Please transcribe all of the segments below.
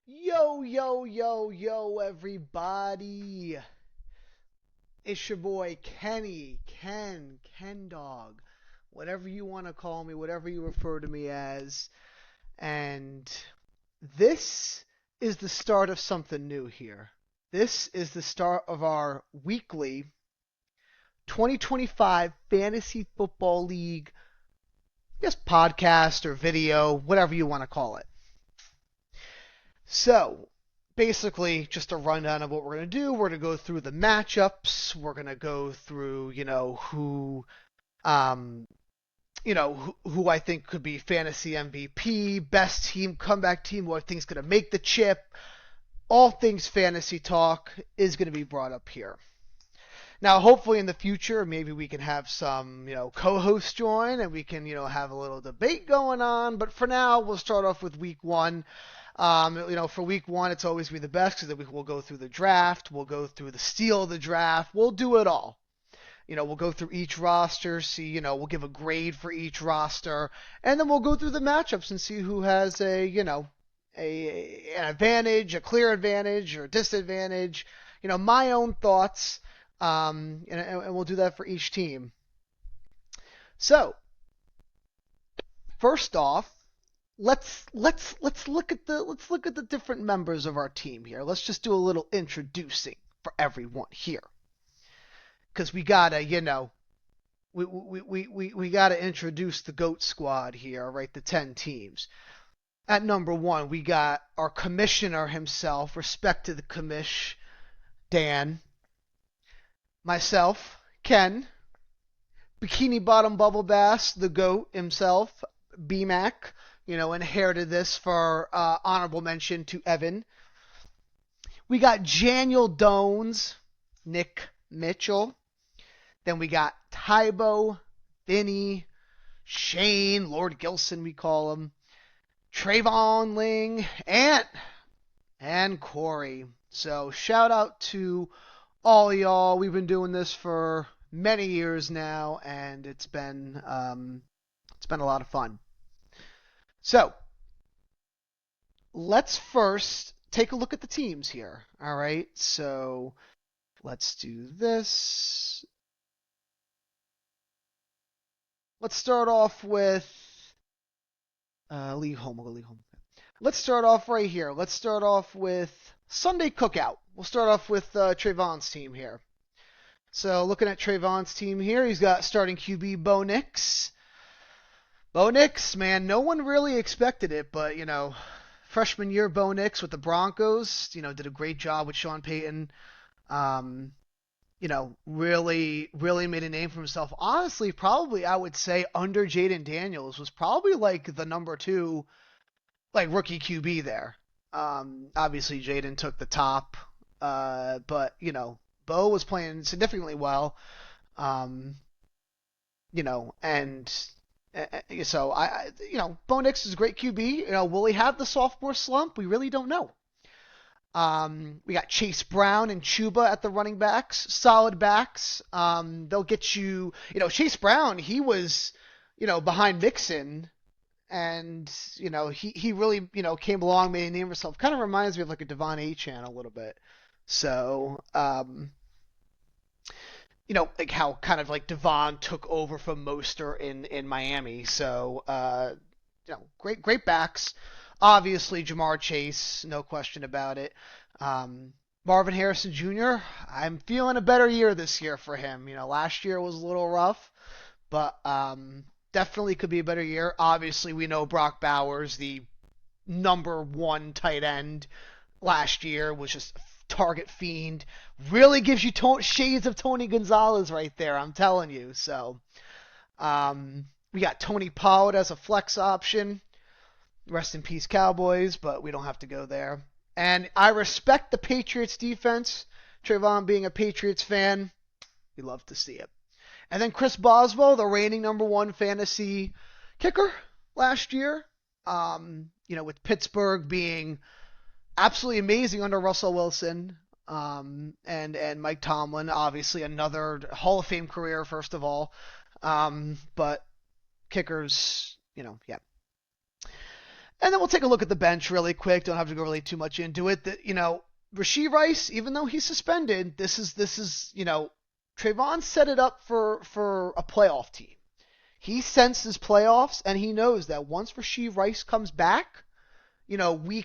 Yo, yo, yo, yo, everybody. It's your boy Kenny, Ken Dog, whatever you want to call me, whatever you refer to me as. And this is the start of something new here. This is the start of our weekly 2025 Fantasy Football League, I guess podcast or video, whatever you want to call it. So, basically, just a rundown of what we're going to do. We're going to go through the matchups. We're going to go through, um, who I think could be fantasy MVP, best team, comeback team, what I think is going to make the chip. All things fantasy talk is going to be brought up here. Now, hopefully in the future, maybe we can have some, co-hosts join and we can, have a little debate going on. But for now, we'll start off with week one. For week one, it's always be the best because we'll go through the draft, we'll go through the steal of the draft, we'll do it all. We'll go through each roster, see, we'll give a grade for each roster, and then we'll go through the matchups and see who has an advantage, a clear advantage, or a disadvantage. My own thoughts, and we'll do that for each team. So, first off, let's look at the different members of our team here. Let's just do a little introducing for everyone here, because we gotta we gotta introduce the GOAT squad here, right? The 10 teams. At number one, we got our commissioner himself. Respect to the commish, Dan. Myself, Ken. Bikini Bottom Bubble Bass, the GOAT himself, BMAC. Inherited this for honorable mention to Evan. We got Janiel Dones, Nick Mitchell. Then we got Tybo, Vinny, Shane, Lord Gilson we call him, Trayvon Ling, and Corey. So shout out to all y'all. We've been doing this for many years now, and it's been a lot of fun. So, let's first take a look at the teams here. All right, so let's do this. Let's start off with leave home. We'll go leave home. Let's start off right here. Let's start off with Sunday Cookout. We'll start off with Trayvon's team here. So, looking at Trayvon's team here, he's got starting QB Bo Nix. Bo Nix, man, no one really expected it, but, freshman year Bo Nix with the Broncos, did a great job with Sean Payton. Really made a name for himself. Honestly, probably, I would say, under Jaden Daniels, was probably, the number two, rookie QB there. Obviously, Jaden took the top, but, Bo was playing significantly well, and... So Bo Nix is a great QB. Will he have the sophomore slump? We really don't know. We got Chase Brown and Chuba at the running backs, solid backs. They'll get you. Chase Brown, he was, behind Mixon, and he really came along, made a name for himself. Kind of reminds me of like a Devon Achane a little bit. So like how kind of like Devon took over from Mostert in Miami. So, great backs. Obviously, Jamar Chase, no question about it. Marvin Harrison Jr., I'm feeling a better year this year for him. Last year was a little rough, but definitely could be a better year. Obviously, we know Brock Bowers, the number one tight end last year, was just target fiend. Really gives you shades of Tony Gonzalez right there, I'm telling you. So, we got Tony Pollard as a flex option. Rest in peace, Cowboys, but we don't have to go there. And I respect the Patriots defense. Trayvon being a Patriots fan, we love to see it. And then Chris Boswell, the reigning number one fantasy kicker last year. With Pittsburgh being absolutely amazing under Russell Wilson, and Mike Tomlin, obviously another Hall of Fame career, first of all. But kickers, yeah. And then we'll take a look at the bench really quick. Don't have to go really too much into it. That Rashee Rice, even though he's suspended, this is Trayvon set it up for a playoff team. He senses playoffs, and he knows that once Rashee Rice comes back, he'll be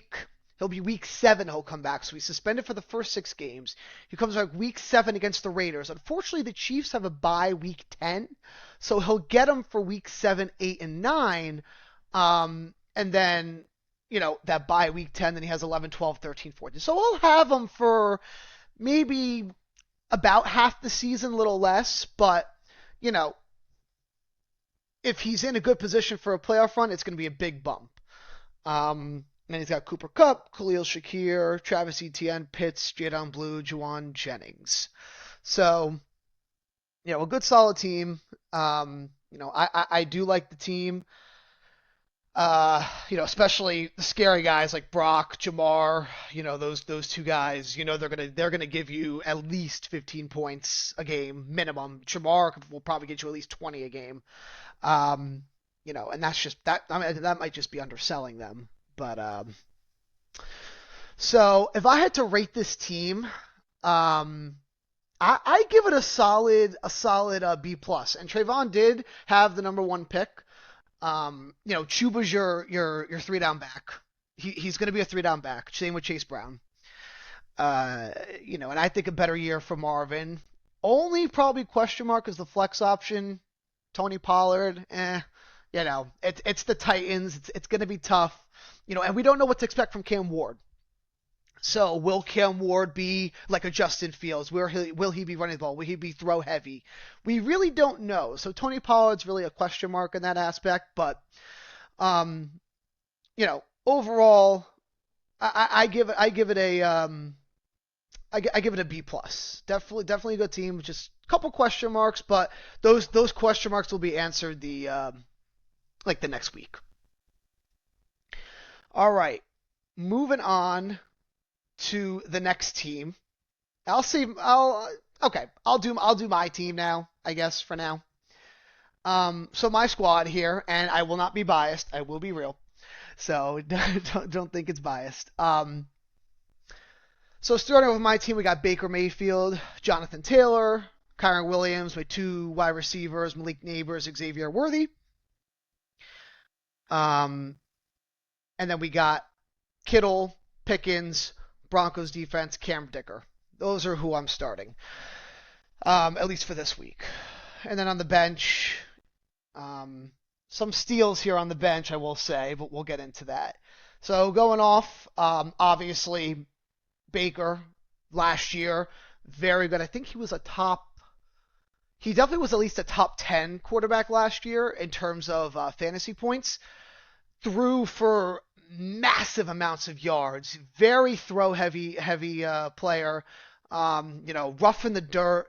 week 7 he'll come back. So he's suspended for the first 6 games. He comes back week 7 against the Raiders. Unfortunately, the Chiefs have a bye week 10, so he'll get him for week 7, 8, and 9. And then, that bye week 10, then he has 11, 12, 13, 14. So I'll have him for maybe about half the season, a little less. But, if he's in a good position for a playoff run, it's going to be a big bump. And he's got Cooper Kupp, Khalil Shakir, Travis Etienne, Pitts, Jadon Blue, Juwan Jennings. So, a good solid team. I do like the team. Especially the scary guys like Brock, Jamar, those 2 guys, they're gonna give you at least 15 points a game minimum. Jamar will probably get you at least 20 a game. And that's just that. I mean, that might just be underselling them. But so if I had to rate this team, I give it a solid B plus. And Trayvon did have the number 1 pick. Chuba's your 3-down back. He's going to be a 3-down back. Same with Chase Brown. And I think a better year for Marvin. Only probably question mark is the flex option. Tony Pollard, it's the Titans. It's going to be tough. And we don't know what to expect from Cam Ward. So will Cam Ward be like a Justin Fields? Will he be running the ball? Will he be throw heavy? We really don't know. So Tony Pollard's really a question mark in that aspect. But, overall, I give it a B plus. Definitely a good team. Just a couple question marks, but those question marks will be answered the next week. All right, moving on to the next team. I'll do my team now, I guess, for now. So my squad here, and I will not be biased. I will be real. So don't think it's biased. So starting with my team, we got Baker Mayfield, Jonathan Taylor, Kyren Williams, my 2 wide receivers, Malik Nabers, Xavier Worthy. And then we got Kittle, Pickens, Broncos defense, Cam Dicker. Those are who I'm starting, at least for this week. And then on the bench, some steals here on the bench, I will say, but we'll get into that. So going off, obviously, Baker last year, very good. I think he definitely was at least a top 10 quarterback last year in terms of fantasy points. Threw for massive amounts of yards, very throw heavy player, rough in the dirt.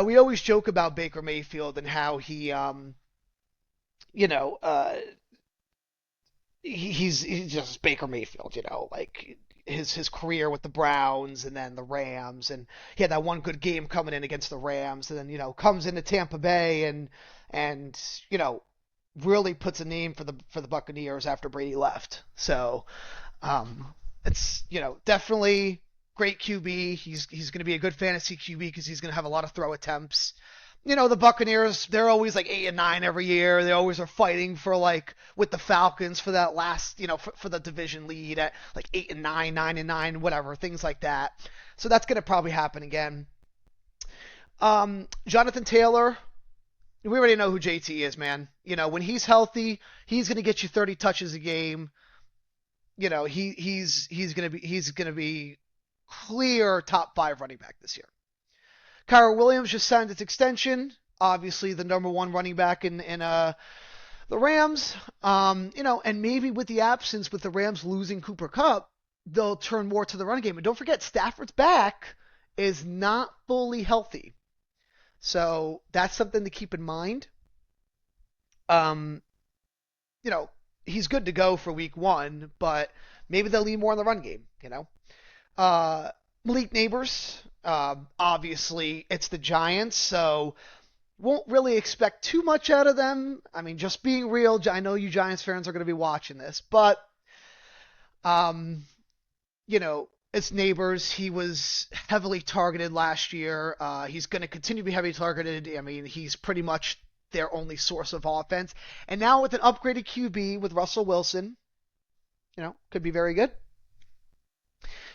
We always joke about Baker Mayfield and how he, he's just Baker Mayfield, like his career with the Browns and then the Rams, and he had that one good game coming in against the Rams, and then comes into Tampa Bay and really puts a name for the Buccaneers after Brady left. So it's definitely great QB. He's going to be a good fantasy QB because he's going to have a lot of throw attempts. The Buccaneers, they're always like 8 and 9 every year. They always are fighting for with the Falcons for that last, for the division lead at 8 and 9, 9 and 9, whatever, things like that. So that's going to probably happen again. Jonathan Taylor, we already know who JT is, man. When he's healthy, he's going to get you 30 touches a game. He's going to be clear top 5 running back this year. Kyren Williams just signed its extension. Obviously, the number 1 running back in the Rams. And maybe with the absence, with the Rams losing Cooper Kupp, they'll turn more to the run game. And don't forget, Stafford's back is not fully healthy. So that's something to keep in mind. He's good to go for week 1, but maybe they'll lean more on the run game, Malik Nabers, obviously it's the Giants, so won't really expect too much out of them. I mean, just being real, I know you Giants fans are going to be watching this, but Um, it's neighbors. He was heavily targeted last year. He's going to continue to be heavily targeted. I mean, he's pretty much their only source of offense. And now with an upgraded QB with Russell Wilson, could be very good.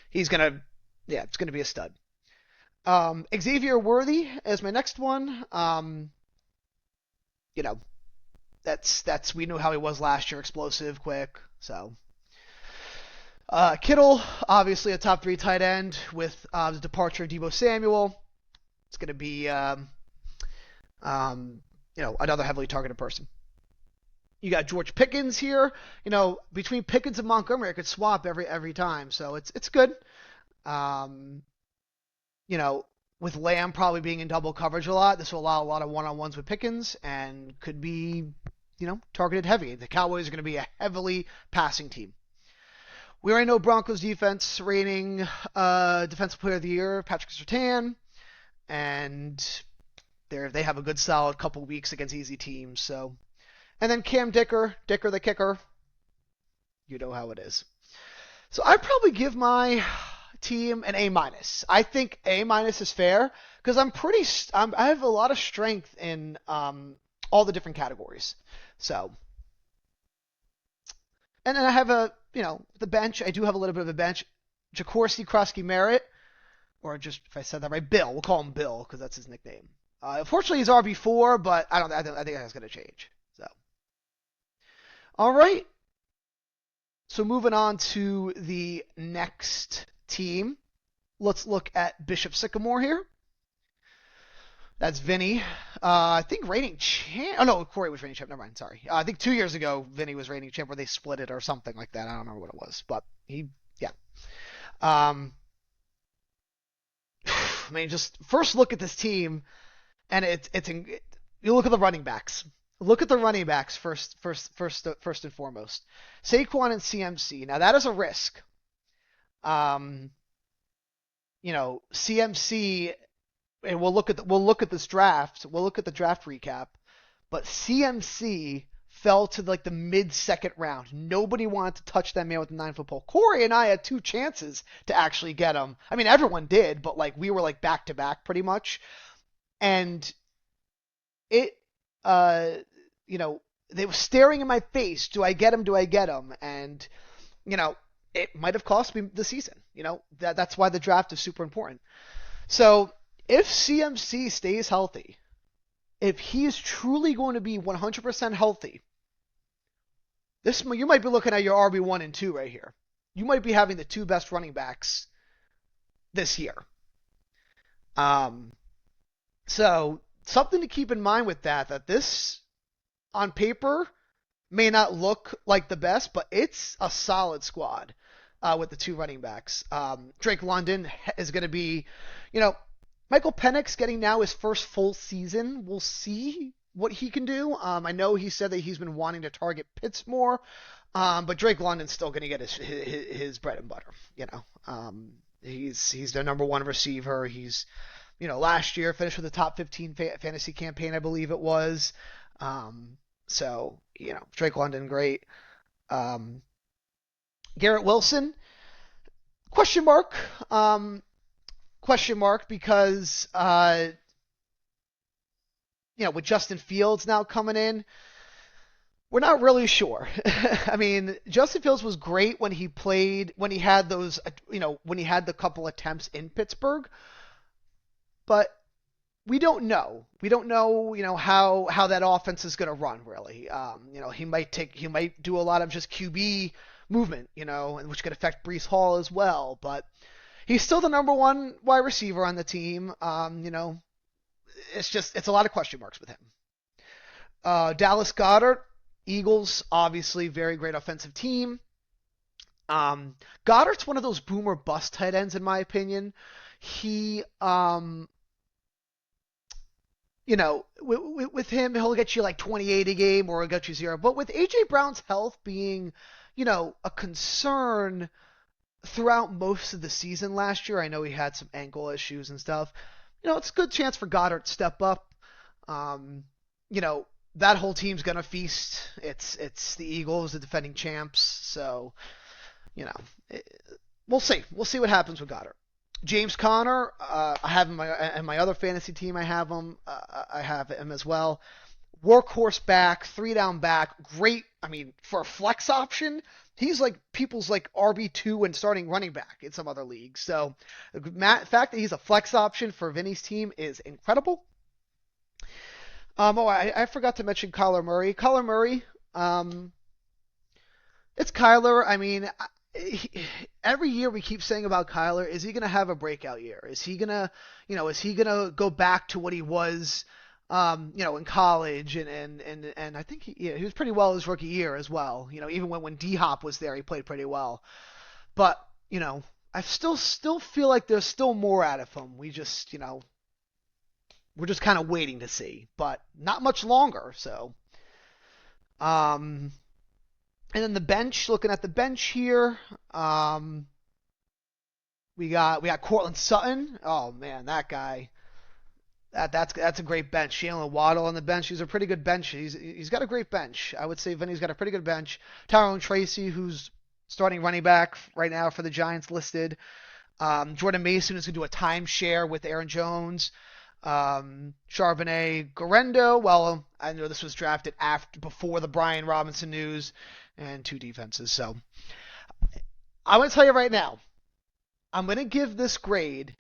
He's going to, yeah, it's going to be a stud. Xavier Worthy is my next one. You know, that's we knew how he was last year, explosive, quick. So Kittle, obviously a top 3 tight end with the departure of Deebo Samuel. It's going to be another heavily targeted person. You got George Pickens here. Between Pickens and Montgomery, I could swap every time, so it's good. Um, with Lamb probably being in double coverage a lot, this will allow a lot of one-on-ones with Pickens and could be, targeted heavy. The Cowboys are going to be a heavily passing team. We already know Broncos defense reigning defensive player of the year, Patrick Surtain, and they have a good solid couple weeks against easy teams. So, and then Cam Dicker the kicker, you know how it is. So I'd probably give my team an A minus. I think A minus is fair because I have a lot of strength in all the different categories. So, and then I have the bench. I do have a little bit of a bench. Jacorsy Krosky Merritt, or just if I said that right, Bill. We'll call him Bill because that's his nickname. Unfortunately, he's RB4, but I think that's going to change. So, all right. So moving on to the next team, let's look at Bishop Sycamore here. That's Vinny. I think reigning champ. Oh no, Corey was reigning champ. Never mind. Sorry. I think 2 years ago Vinny was reigning champ, where they split it or something like that. I don't remember what it was, but yeah. I mean, just first look at this team, and you look at the running backs. Look at the running backs first and foremost. Saquon and CMC. Now that is a risk. CMC, and we'll look at this draft. We'll look at the draft recap. But CMC fell to like the mid-second round. Nobody wanted to touch that man with the 9-foot pole. Corey and I had 2 chances to actually get him. I mean, everyone did, but like we were like back to back pretty much. And it, they were staring in my face. Do I get him? Do I get him? And, it might have cost me the season. That's why the draft is super important. So if CMC stays healthy, if he is truly going to be 100% healthy, you might be looking at your RB1 and 2 right here. You might be having the 2 best running backs this year. So something to keep in mind with that this on paper may not look like the best, but it's a solid squad with the 2 running backs. Drake London is going to be, Michael Penix getting now his first full season. We'll see what he can do. I know he said that he's been wanting to target Pitts more, but Drake London's still going to get his bread and butter. He's their number 1 receiver. He's, last year finished with a top 15 fantasy campaign, I believe it was. So, Drake London, great. Garrett Wilson, question mark because, with Justin Fields now coming in, we're not really sure. I mean, Justin Fields was great when he had those, when he had the couple attempts in Pittsburgh, but we don't know. We don't know, how that offense is going to run really. He might do a lot of just QB movement, which could affect Breece Hall as well, but he's still the number 1 wide receiver on the team. It's a lot of question marks with him. Dallas Goedert, Eagles, obviously very great offensive team. Goddard's one of those boomer bust tight ends in my opinion. He, with him, he'll get you like 28 a game or he'll get you 0. But with A.J. Brown's health being, a concern throughout most of the season last year, I know he had some ankle issues and stuff. It's a good chance for Goddard to step up. That whole team's going to feast. It's the Eagles, the defending champs. So, You know, we'll see. We'll see what happens with Goddard. James Conner, I have him in my other fantasy team. I have him. I have him as well. Workhorse back, 3 down back, great. I mean, for a flex option, he's like people's like RB2 and starting running back in some other leagues. So the fact that he's a flex option for Vinny's team is incredible. I forgot to mention Kyler Murray. Kyler Murray, um, it's Kyler. I mean, every year we keep saying about Kyler, is he going to have a breakout year? Is he going to, is he going to go back to what he was, in college? And I think he was pretty well his rookie year as well. Even when D Hop was there, he played pretty well. But, I still feel like there's still more out of him. We're just kind of waiting to see, but not much longer. So, um, and then the bench, looking at the bench here, we got Cortland Sutton. Oh man, that guy. That's a great bench. Jalen Waddle on the bench. He's a pretty good bench. He's got a great bench. I would say Vinny's got a pretty good bench. Tyrone Tracy, who's starting running back right now for the Giants, listed. Jordan Mason is going to do a timeshare with Aaron Jones. Charbonnet, Garendo. Well, I know this was drafted before the Brian Robinson news, and 2 defenses. So I'm going to tell you right now, I'm going to give this grade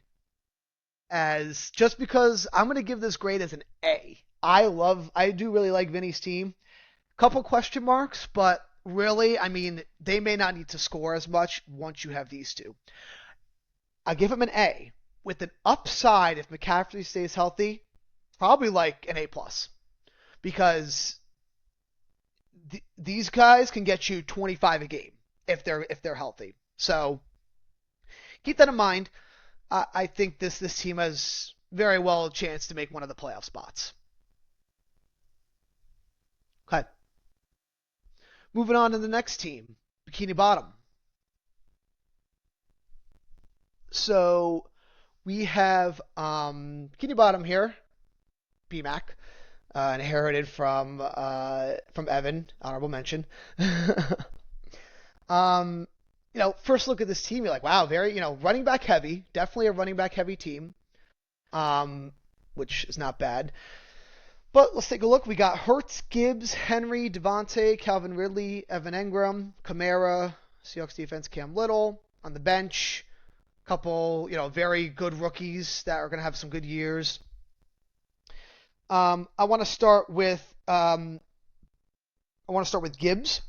because I'm going to give this grade as an A. I do really like Vinny's team. Couple question marks, but really, I mean, they may not need to score as much once you have these two. I give him an A with an upside if McCaffrey stays healthy, probably like an A+, because these guys can get you 25 a game if they're healthy. So keep that in mind. I think this team has very well a chance to make one of the playoff spots. Okay. Moving on to the next team, Bikini Bottom. So we have Bikini Bottom here, BMAC, inherited from Evan, honorable mention. First look at this team, you're like, wow, very, running back heavy, definitely a running back heavy team, which is not bad. But let's take a look. We got Hurts, Gibbs, Henry, Devontae, Calvin Ridley, Evan Engram, Kamara, Seahawks defense, Cam Little on the bench. Couple, very good rookies that are going to have some good years. I want to start with Gibbs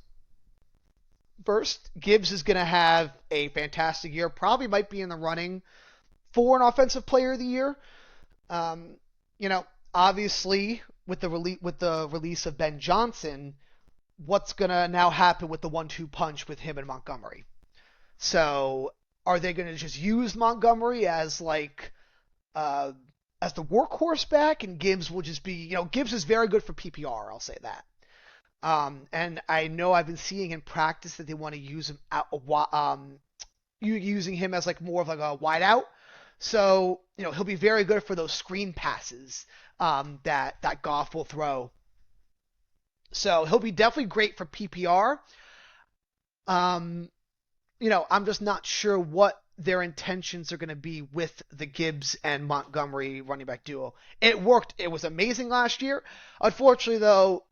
first. Gibbs is going to have a fantastic year. Probably might be in the running for an offensive player of the year. Obviously with the release of Ben Johnson, what's going to now happen with the 1-2 punch with him and Montgomery? So are they going to just use Montgomery as the workhorse back, and Gibbs will just be, Gibbs is very good for PPR, I'll say that. And I know I've been seeing in practice that they want to use him using him as more of a wide out. So, he'll be very good for those screen passes that Goff will throw. So he'll be definitely great for PPR. I'm just not sure what their intentions are going to be with the Gibbs and Montgomery running back duo. It worked. It was amazing last year. Unfortunately, though,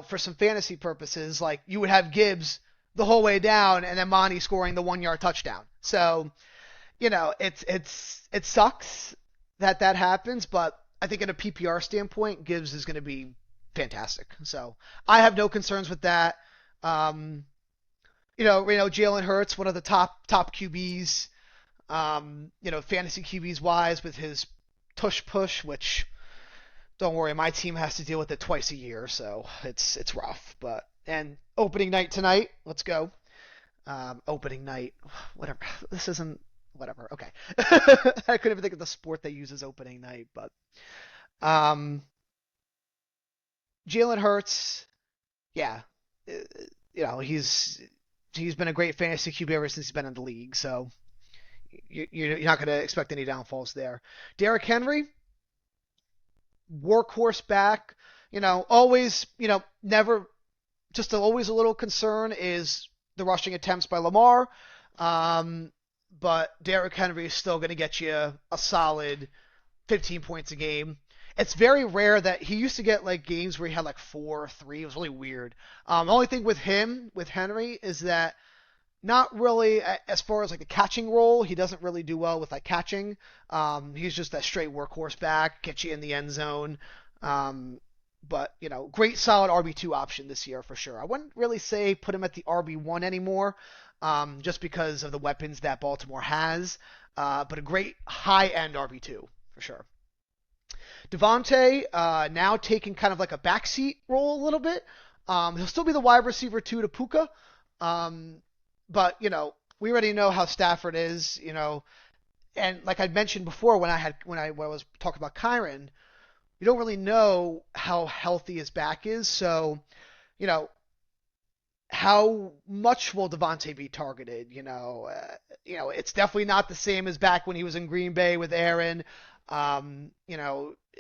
for some fantasy purposes, you would have Gibbs the whole way down and then Monty scoring the 1-yard touchdown. So, it sucks that happens, but I think in a PPR standpoint, Gibbs is going to be fantastic. So I have no concerns with that. Jalen Hurts, one of the top QBs, fantasy QBs wise, with his tush push, which don't worry, my team has to deal with it twice a year, so it's rough. And opening night tonight, let's go. Opening night, whatever. This isn't whatever. Okay, I couldn't even think of the sport they use as opening night, but Jalen Hurts, yeah, he's been a great fantasy QB ever since he's been in the league, so you're not going to expect any downfalls there. Derrick Henry, workhorse back, always, never, just always a little concern is the rushing attempts by Lamar. Um, but Derrick Henry is still going to get you a solid 15 points a game. It's very rare that he used to get like games where he had like 4 or 3. It was really weird. The only thing with him, with Henry, is that not really as far as like the catching role. He doesn't really do well with like catching. He's just that straight workhorse back, get you in the end zone. Um, but great solid RB2 option this year for sure. I wouldn't really say put him at the RB1 anymore, just because of the weapons that Baltimore has. But a great high end RB2 for sure. Devontae now taking kind of like a backseat role a little bit. He'll still be the wide receiver two to Puka. Um, but we already know how Stafford is. And like I mentioned before when I was talking about Kyron, we don't really know how healthy his back is. So, you know, how much will Devontae be targeted? It's definitely not the same as back when he was in Green Bay with Aaron.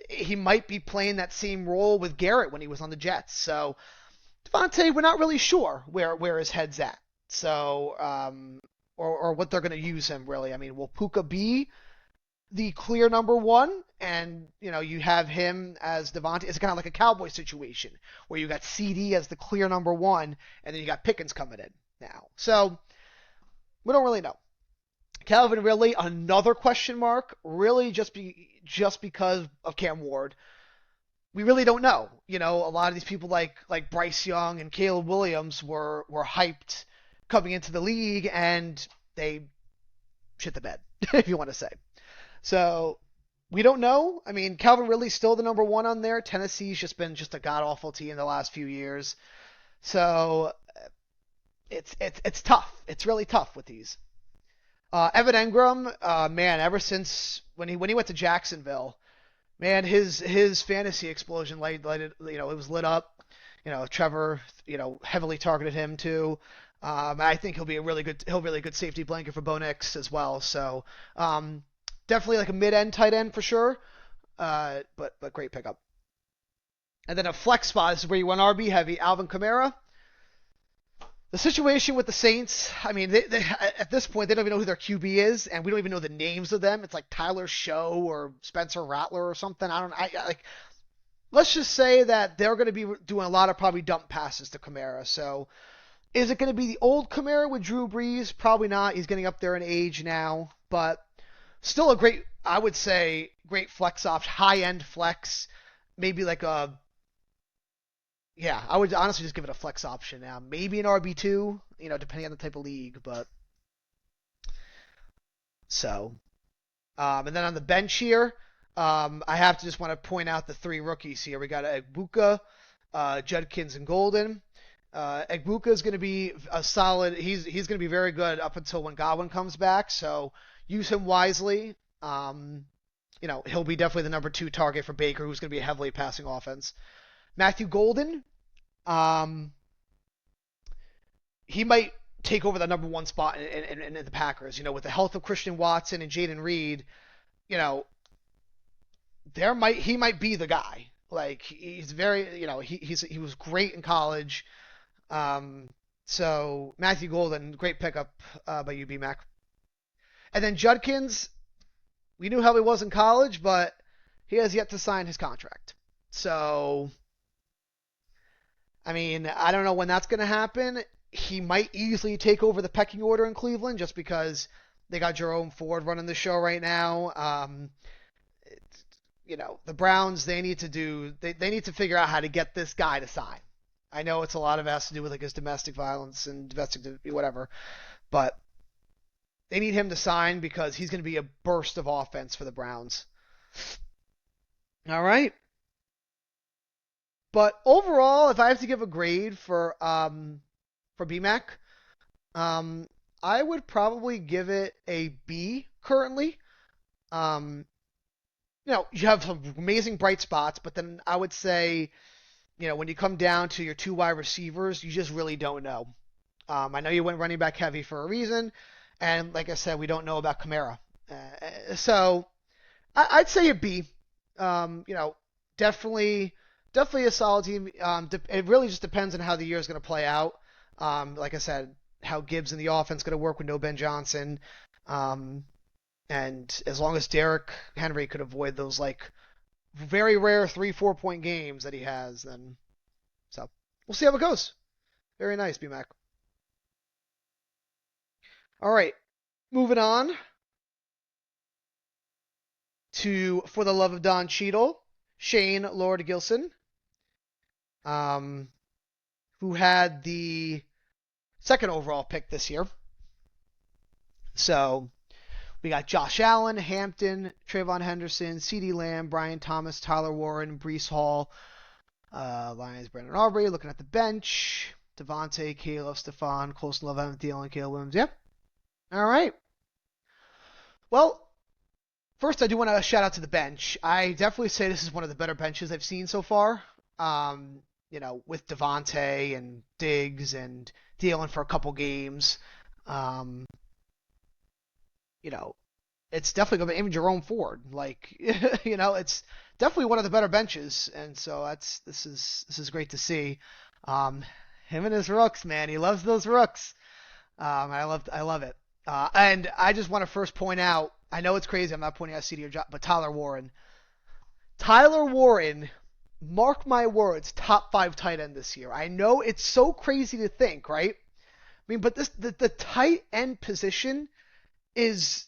He might be playing that same role with Garrett when he was on the Jets. So Devontae, we're not really sure where his head's at. So, or what they're going to use him really. I mean, will Puka be the clear number one, and you have him as Devontae? It's kind of like a Cowboy situation where you got CD as the clear number one, and then you got Pickens coming in now. So we don't really know. Calvin Ridley, another question mark, really just because of Cam Ward. We really don't know. A lot of these people like Bryce Young and Caleb Williams were hyped coming into the league, and they shit the bed, if you want to say. So we don't know. I mean, Calvin Ridley's still the number one on there. Tennessee's just been a god awful team the last few years. So it's tough. It's really tough with these. Evan Engram, man, ever since when he went to Jacksonville, man, his fantasy explosion lighted, it was lit up. Trevor, heavily targeted him too. I think he'll really good safety blanket for Bo Nix as well. So, definitely like a mid-end tight end for sure. But great pickup. And then a flex spot, this is where you want RB heavy, Alvin Kamara. The situation with the Saints, I mean, they at this point, they don't even know who their QB is, and we don't even know the names of them. It's like Tyler Show or Spencer Rattler or something. Let's just say that they're going to be doing a lot of probably dump passes to Kamara. So is it going to be the old Kamara with Drew Brees? Probably not. He's getting up there in age now, but still a great, I would say, great flex option, high-end flex, maybe like I would honestly just give it a flex option now. Maybe an RB2, depending on the type of league, but so. And then on the bench here, I have to just want to point out the 3 rookies here. We got Egbuka, Judkins, and Golden. Egbuka is going to be a solid. He's going to be very good up until when Godwin comes back. So use him wisely. He'll be definitely the number 2 target for Baker, who's going to be a heavily passing offense. Matthew Golden, he might take over the number 1 spot in the Packers. With the health of Christian Watson and Jaden Reed, he might be the guy. Like he's very, he was great in college. So Matthew Golden, great pickup by UB Mac. And then Judkins, we knew how he was in college, but he has yet to sign his contract. So, I mean, I don't know when that's going to happen. He might easily take over the pecking order in Cleveland just because they got Jerome Ford running the show right now. The Browns, they need to figure out how to get this guy to sign. I know it's a lot of it has to do with like his domestic violence and domestic whatever, but they need him to sign because he's going to be a burst of offense for the Browns. All right. But overall, if I have to give a grade for BMAC, I would probably give it a B currently. You have some amazing bright spots, but then I would say, when you come down to your 2 wide receivers, you just really don't know. I know you went running back heavy for a reason, and like I said, we don't know about Kamara. So I'd say a B. Definitely a solid team. It really just depends on how the year is going to play out. Like I said, how Gibbs in the offense going to work with no Ben Johnson. Um, and as long as Derrick Henry could avoid those like very rare 3-4 point games that he has, then so we'll see how it goes. Very nice, BMAC. All right, moving on to For the Love of Don Cheadle, Shane Lord Gilson, um, who had the second overall pick this year. So we got Josh Allen, Hampton, Trayvon Henderson, CeeDee Lamb, Brian Thomas, Tyler Warren, Breece Hall, Lions, Brandon Aubrey. Looking at the bench, Devontae, Caleb, Stephon, Colson Love, Evan Thielen, Caleb Williams. Yep. All right. Well, first I do want to shout out to the bench. I definitely say this is one of the better benches I've seen so far. With Devontae and Diggs and Thielen for a couple games. Um, it's definitely going to be even Jerome Ford. Like, it's definitely one of the better benches, and so this is great to see. Um, Him and his rooks, man, he loves those rooks. I love it. And I just want to first point out, I know it's crazy, I'm not pointing out CeeDee or Josh, but Tyler Warren. Tyler Warren, mark my words, top 5 tight end this year. I know it's so crazy to think, right? I mean, but the tight end position it's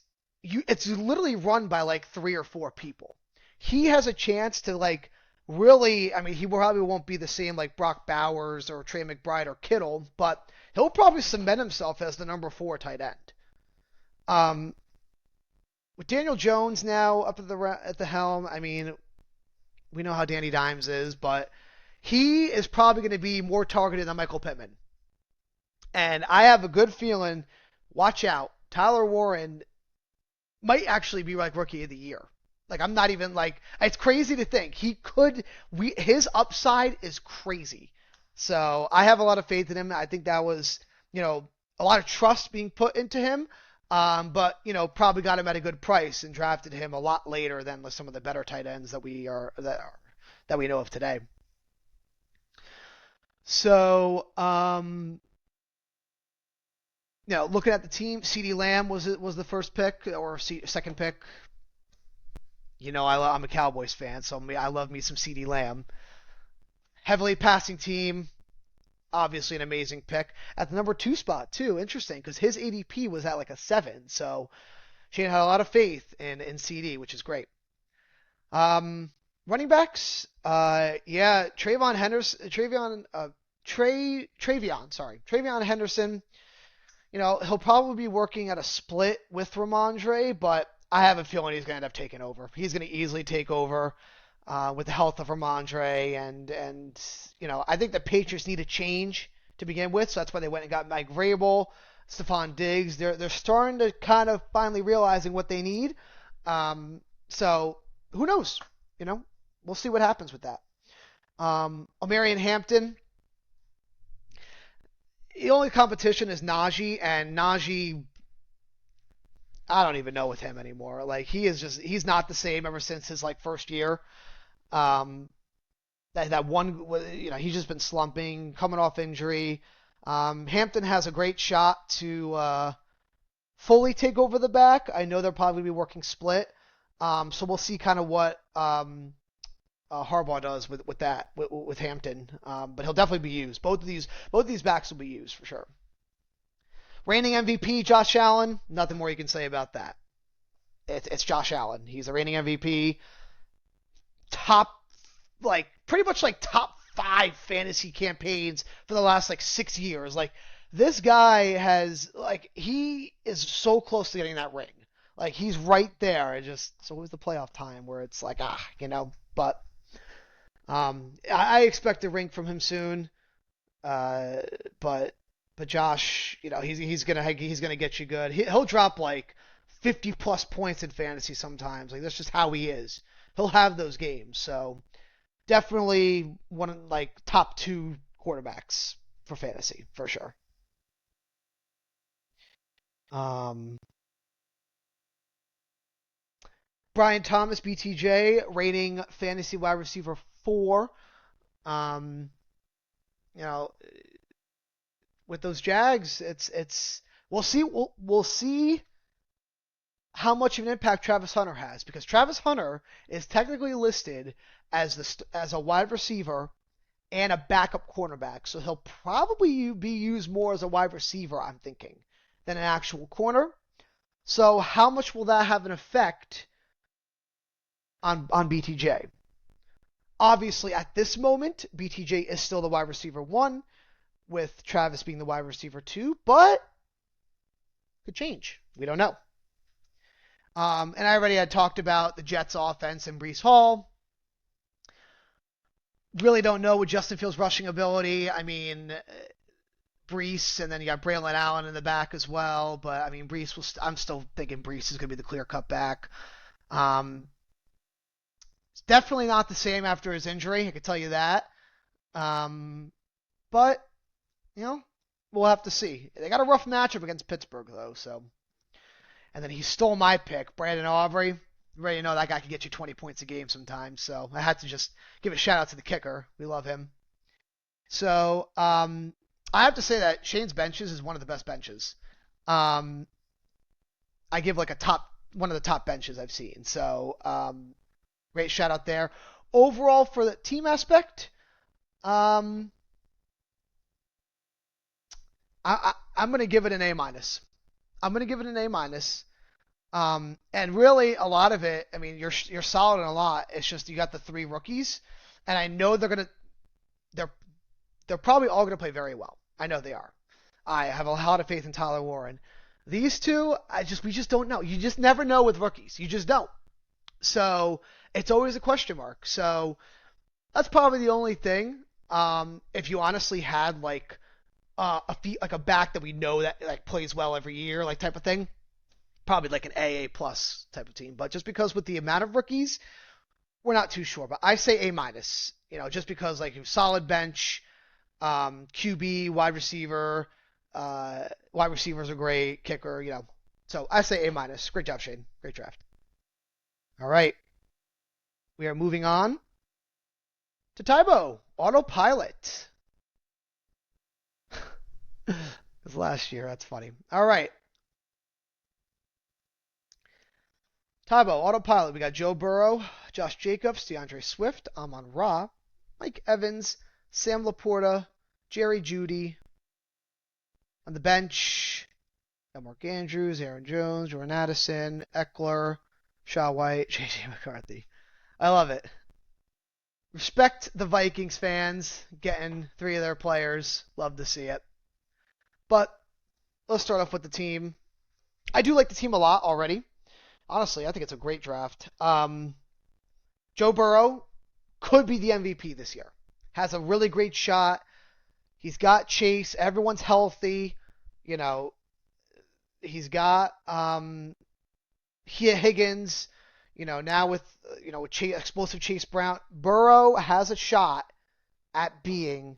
literally run by like 3 or 4 people. He has a chance to like really, I mean, he probably won't be the same like Brock Bowers or Trey McBride or Kittle, but he'll probably cement himself as the number 4 tight end. Um, with Daniel Jones now up at the helm, I mean, we know how Danny Dimes is, but he is probably going to be more targeted than Michael Pittman. And I have a good feeling, watch out, Tyler Warren might actually be like rookie of the year. Like, I'm not even like, it's crazy to think his upside is crazy. So I have a lot of faith in him. I think that was, a lot of trust being put into him. But probably got him at a good price and drafted him a lot later than some of the better tight ends that we know of today. So, looking at the team, CeeDee Lamb was the first pick or second pick. I'm a Cowboys fan, so I love me some CeeDee Lamb. Heavily passing team, obviously an amazing pick. At the number 2 spot, too, interesting, because his ADP was at like a 7, so Shane had a lot of faith in CeeDee, which is great. Running backs, Travion Henderson. He'll probably be working at a split with Ramondre, but I have a feeling he's going to end up taking over. He's going to easily take over with the health of Ramondre, and I think the Patriots need a change to begin with, so that's why they went and got Mike Vrabel, Stephon Diggs. They're starting to kind of finally realizing what they need. So who knows? We'll see what happens with that. Omarion Hampton. The only competition is Najee, and Najee, I don't even know with him anymore. Like, he's not the same ever since his like first year. That one, he's just been slumping, coming off injury. Hampton has a great shot to fully take over the back. I know they'll probably be working split. So we'll see kind of what Harbaugh does with that with Hampton. But he'll definitely be used. Both of these backs will be used for sure. Reigning MVP Josh Allen. Nothing more you can say about that. It's Josh Allen. He's a reigning MVP. Pretty much top 5 fantasy campaigns for the last 6 years. Like, this guy he is so close to getting that ring. Like, he's right there. So it was the playoff time where it's but I expect a ring from him soon. But Josh, he's gonna get you good. He'll drop 50 plus points in fantasy sometimes. Like, that's just how he is. He'll have those games. So definitely one of top 2 quarterbacks for fantasy for sure. Brian Thomas, BTJ, rating fantasy wide receiver 4. Um, you know, with those Jags, it's we'll see how much of an impact Travis Hunter has, because Travis Hunter is technically listed as a wide receiver and a backup cornerback, so he'll probably be used more as a wide receiver, I'm thinking, than an actual corner. So how much will that have an effect on BTJ? Obviously, at this moment, BTJ is still the wide receiver one, with Travis being the wide receiver two, but could change. We don't know. And I already had talked about the Jets offense and Breece Hall. Really don't know what Justin Fields' rushing ability. I mean, Breece, and then you got Braylon Allen in the back as well. But I mean, I'm still thinking Breece is going to be the clear-cut back. It's definitely not the same after his injury. I can tell you that. But we'll have to see. They got a rough matchup against Pittsburgh though. So, and then he stole my pick, Brandon Aubrey. You already know that guy can get you 20 points a game sometimes. So I had to just give a shout out to the kicker. We love him. So I have to say that Shane's benches is one of the best benches. I give like one of the top benches I've seen. So great shout out there. Overall for the team aspect, I'm gonna give it an A minus. I'm gonna give it an A minus. And really, a lot of it, I mean, you're solid in a lot. It's just you got the three rookies, and I know they're probably all gonna play very well. I know they are. I have a lot of faith in Tyler Warren. These two, we just don't know. You just never know with rookies. You just don't. So it's always a question mark. So that's probably the only thing. If you honestly had like a back that we know that like plays well every year, like type of thing, probably like an AA plus type of team. But just because with the amount of rookies, we're not too sure. But I say A minus. Just because like solid bench, QB, wide receiver, wide receivers are great, kicker. So I say A minus. Great job, Shane. Great draft. All right, we are moving on to Tybo Autopilot. This last year, that's funny. All right. Tybo, Autopilot. We got Joe Burrow, Josh Jacobs, DeAndre Swift, Amon-Ra, Mike Evans, Sam Laporta, Jerry Jeudy. On the bench, got Mark Andrews, Aaron Jones, Jordan Addison, Eckler, Shaw White, J.J. McCarthy. I love it. Respect the Vikings fans getting three of their players. Love to see it. But let's start off with the team. I do like the team a lot already. Honestly, I think it's a great draft. Joe Burrow could be the MVP this year. Has a really great shot. He's got Chase. Everyone's healthy. He's got Higgins. Now with explosive Chase Brown, Burrow has a shot at being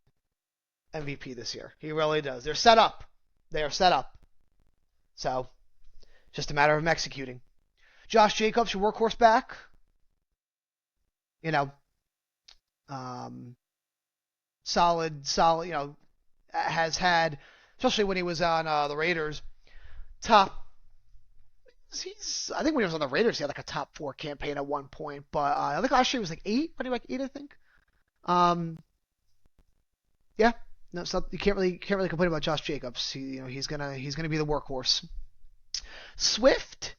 MVP this year. He really does. They're set up. They are set up. So, just a matter of executing. Josh Jacobs, your workhorse back. Solid. Has had, especially when he was on the Raiders, top. I think when he was on the Raiders, he had like a top 4 campaign at one point. But I think last year he was like 8. But he like 8, I think. Yeah. No, so you can't really complain about Josh Jacobs. He's gonna be the workhorse. Swift.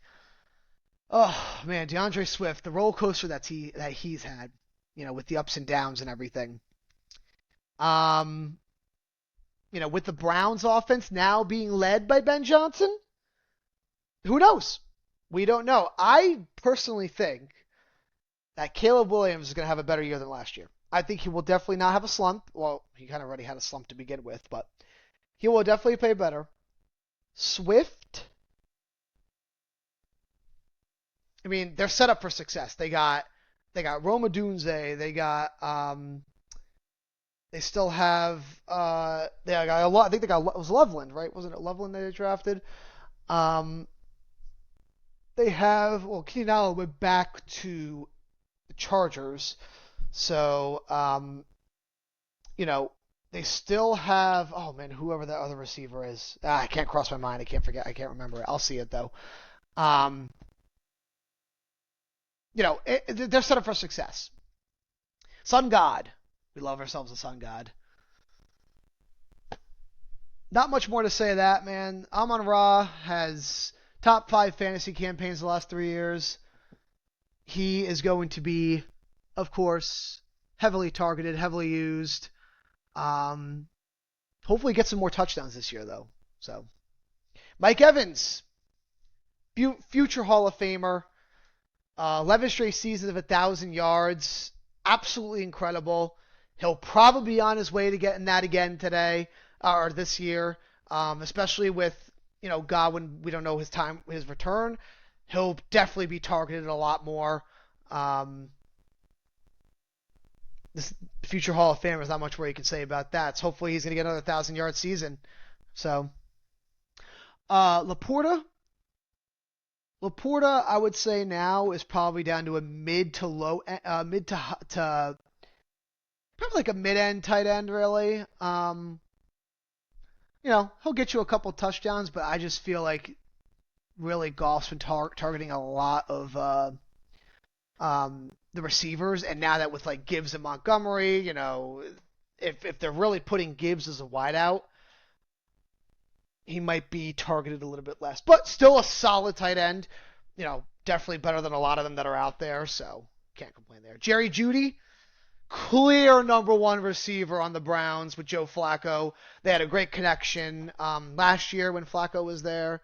Oh man, DeAndre Swift, the roller coaster that he's had, with the ups and downs and everything. With the Browns offense now being led by Ben Johnson, who knows? We don't know. I personally think that Caleb Williams is going to have a better year than last year. I think he will definitely not have a slump. Well, he kind of already had a slump to begin with, but he will definitely play better. Swift, I mean, they're set up for success. They got Roma Dunze. They still have they got a lot. I think they got, it was Loveland, right? Wasn't it Loveland they drafted? They have, Keenan Allen went back to the Chargers, so They still have, oh man, whoever the other receiver is. I can't cross my mind. I can't forget. I can't remember it. I'll see it though. Um, they're set up for success. Sun God. We love ourselves a Sun God. Not much more to say of that, man. Amon Ra has top 5 fantasy campaigns the last 3 years. He is going to be, of course, heavily targeted, heavily used. Hopefully get some more touchdowns this year, though. So, Mike Evans, future Hall of Famer, 11 straight seasons of 1,000 yards, absolutely incredible. He'll probably be on his way to getting that again today or this year, especially with Godwin. We don't know his return. He'll definitely be targeted a lot more. This future Hall of Famer, there's not much more you can say about that. So hopefully he's going to get another 1,000-yard season. So, Laporta, I would say now is probably down to a mid to probably like a mid-end tight end, really. He'll get you a couple touchdowns, but I just feel like really Goff's been targeting a lot of the receivers, and now that with like Gibbs and Montgomery, if they're really putting Gibbs as a wideout, he might be targeted a little bit less, but still a solid tight end. Definitely better than a lot of them that are out there, so can't complain there. Jerry Jeudy, clear number 1 receiver on the Browns with Joe Flacco. They had a great connection last year when Flacco was there.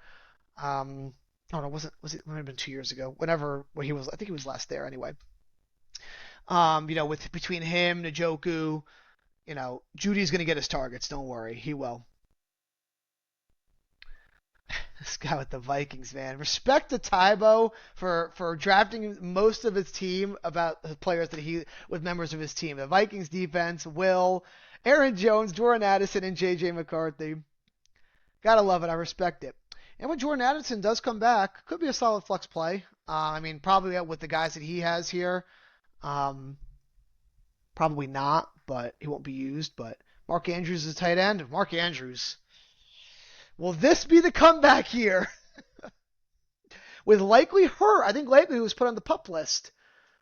Oh no, was it? It might have been 2 years ago. When he was, I think he was last there anyway. With between him, Njoku, Judy's gonna get his targets. Don't worry, he will. This guy with the Vikings, man. Respect to Tybo for drafting most of his team about the players with members of his team. The Vikings defense, Will, Aaron Jones, Jordan Addison, and J.J. McCarthy. Gotta love it. I respect it. And when Jordan Addison does come back, could be a solid flex play. Probably with the guys that he has here. Probably not, but he won't be used. But Mark Andrews is a tight end. Mark Andrews. Will this be the comeback year? With likely hurt, I think likely was put on the PUP list.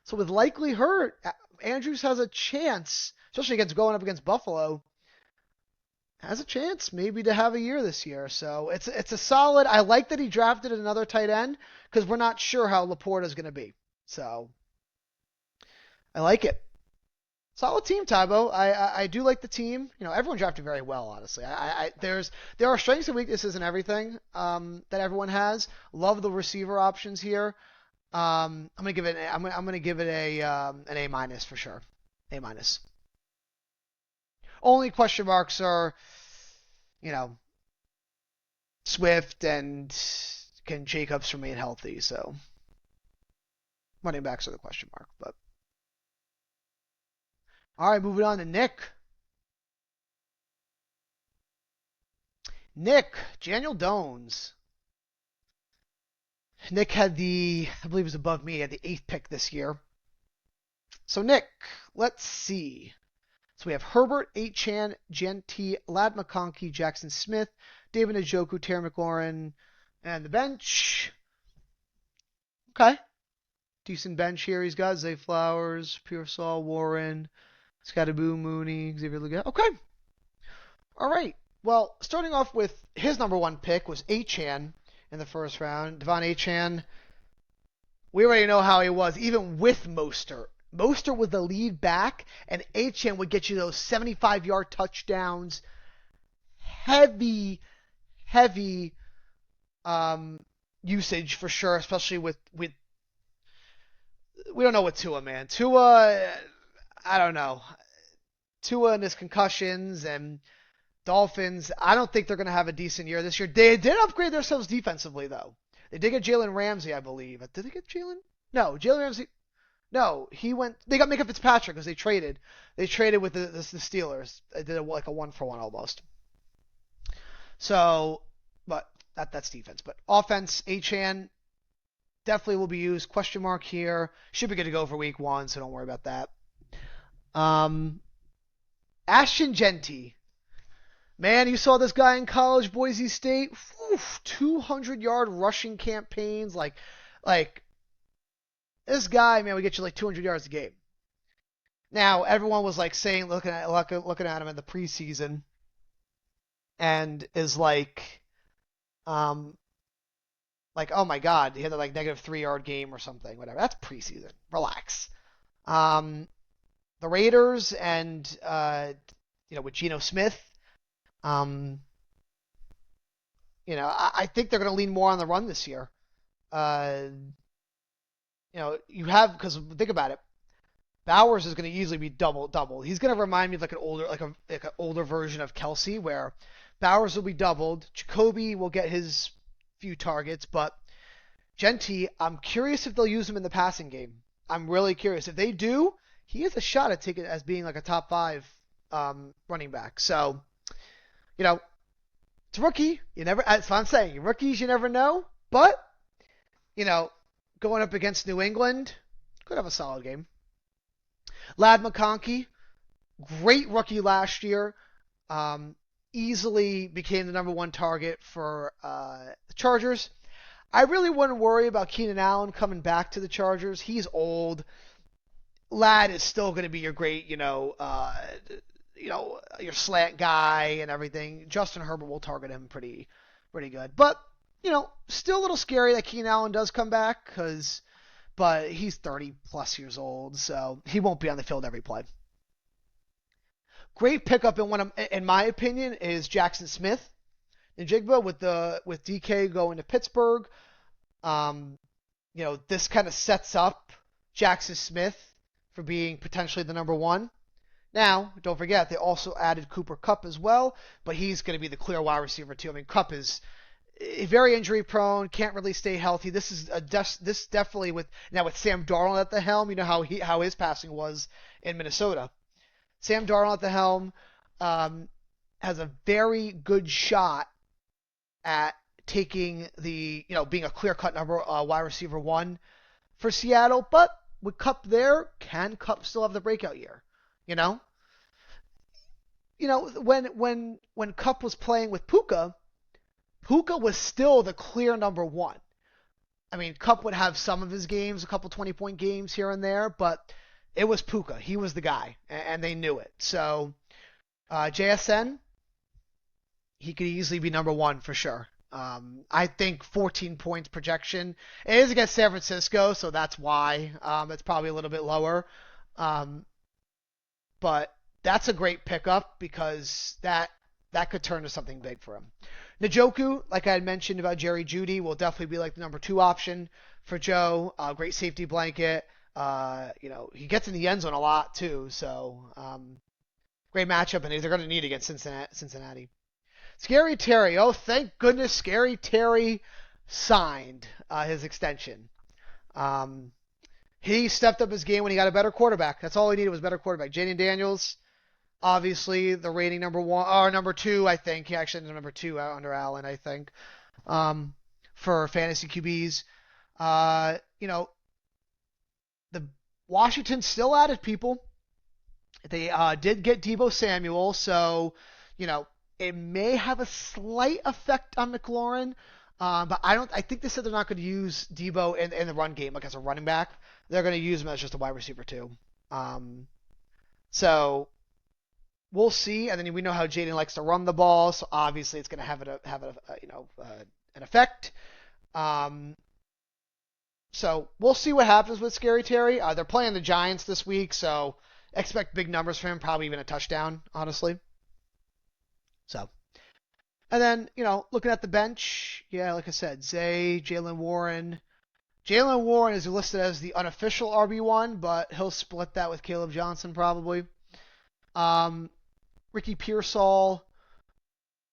So with likely hurt, Andrews has a chance, especially going up against Buffalo, has a chance maybe to have a year this year. So it's a solid. I like that he drafted another tight end because we're not sure how Laporta is going to be. So I like it. Solid team, Tybo. I do like the team. Everyone drafted very well, honestly. There are strengths and weaknesses in everything that everyone has. Love the receiver options here. I'm gonna give it an A minus for sure. A minus. Only question marks are, Swift and can Jacobs remain healthy? So running backs are the question mark, but. All right, moving on to Nick. Daniel Jones. Nick had I believe it was above me, had the 8th pick this year. So Nick, let's see. So we have Herbert, Achane, Gentee, Lad McConkey, Jackson Smith, David Njoku, Terry McLaurin, and the bench. Okay. Decent bench here. He's got Zay Flowers, Pearsall, Warren, Scottaboo, Mooney, Xavier Legette. Okay. All right. Well, starting off with his number 1 pick was Achane in the first round. Devon Achane. We already know how he was, even with Mostert. Mostert was the lead back, and Achane would get you those 75-yard touchdowns. Heavy usage for sure, especially with we don't know what Tua, man. Tua, I don't know. Tua and his concussions and Dolphins, I don't think they're going to have a decent year this year. They did upgrade themselves defensively, though. They did get Jalen Ramsey, I believe. Did they get Jalen? No, Jalen Ramsey. No, he went. They got Micah Fitzpatrick because they traded. They traded with the Steelers. They did like a 1-for-1 almost. So, but that's defense. But offense, Achane definitely will be used. Question mark here. Should be good to go for week 1, so don't worry about that. Ashton Gentee. Man, you saw this guy in college, Boise State, 200-yard rushing campaigns. Like this guy, man, we get you like 200 yards a game. Now, everyone was like saying, looking at him in the preseason, and is um, like, oh my God, he had a like -3-yard game or something, whatever. That's preseason. Relax. Um, the Raiders and with Geno Smith, um, I think they're going to lean more on the run this year. Uh, you have because think about it. Bowers is going to easily be double. He's going to remind me of like an older version of Kelsey, where Bowers will be doubled. Jacoby will get his few targets, but Genty, I'm curious if they'll use him in the passing game. I'm really curious. If they do, he has a shot at taking it as being like a top 5 running back. So, it's a rookie. That's what I'm saying. Rookies, you never know. But, you know, going up against New England, could have a solid game. Ladd McConkey, great rookie last year. Easily became the #1 target for the Chargers. I really wouldn't worry about Keenan Allen coming back to the Chargers. He's old. Ladd is still going to be your great, your slant guy and everything. Justin Herbert will target him pretty good. But, still a little scary that Keenan Allen does come back but he's 30 plus years old, so he won't be on the field every play. Great pickup in my opinion, is Jackson Smith and Jigba with DK going to Pittsburgh. This kind of sets up Jackson Smith for being potentially the #1. Now, don't forget, they also added Cooper Kupp as well, but he's going to be the clear wide receiver too. I mean, Kupp is very injury prone, can't really stay healthy. This is this definitely with Sam Darnold at the helm. You know how his passing was in Minnesota. Sam Darnold at the helm has a very good shot at taking being a clear-cut wide receiver 1 for Seattle. But with Kupp there, can Kupp still have the breakout year? When Kupp was playing with Puka was still the clear #1. I mean, Kupp would have some of his games, a couple 20-point games here and there, but it was Puka. He was the guy, and they knew it. So, JSN, he could easily be #1 for sure. I think 14 points projection. It is against San Francisco, so that's why it's probably a little bit lower. But that's a great pickup because that could turn to something big for him. Njoku, like I had mentioned about Jerry Jeudy, will definitely be like the #2 option for Joe. Great safety blanket. He gets in the end zone a lot too, so great matchup, and they're going to need against Cincinnati. Scary Terry. Oh, thank goodness Scary Terry signed his extension. He stepped up his game when he got a better quarterback. That's all he needed was a better quarterback. Jaden Daniels, obviously the rating #1 or #2, I think. He actually ended #2 under Allen, I think, for fantasy QBs. The Washington still added people. They did get Deebo Samuel, so it may have a slight effect on McLaurin. But I think they said they're not going to use Deebo in the run game, like as a running back. They're going to use him as just a wide receiver too. So we'll see. And then we know how Jaden likes to run the ball, so obviously it's going to have an effect. So we'll see what happens with Scary Terry. They're playing the Giants this week, so expect big numbers from him, probably even a touchdown, honestly. So. And then, looking at the bench, yeah, like I said, Zay, Jaylen Warren. Jaylen Warren is listed as the unofficial RB1, but he'll split that with Caleb Johnson probably. Ricky Pearsall,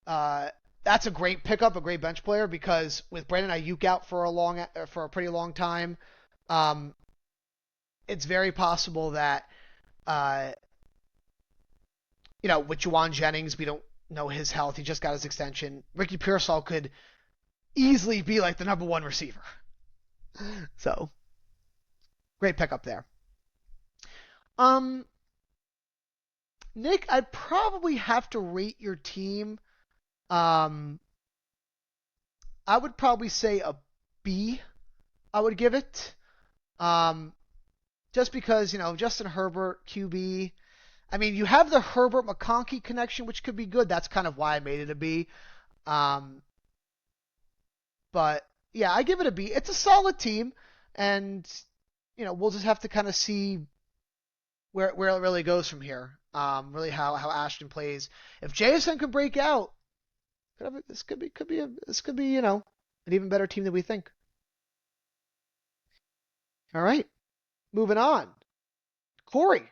that's a great pickup, a great bench player, because with Brandon Ayuk out for a pretty long time, it's very possible that, with Juwan Jennings, we don't know his health. He just got his extension. Ricky Pearsall could easily be like the #1 receiver. So, great pickup there. Nick, I'd probably have to rate your team. Um, I would probably say a B. I would give it. Um, just because Justin Herbert QB. I mean, you have the Herbert McConkey connection, which could be good. That's kind of why I made it a B. Um, but yeah, I give it a B. It's a solid team, and we'll just have to kind of see where it really goes from here. Really how Ashton plays. If JSN can break out, this could be an even better team than we think. All right, moving on. Corey,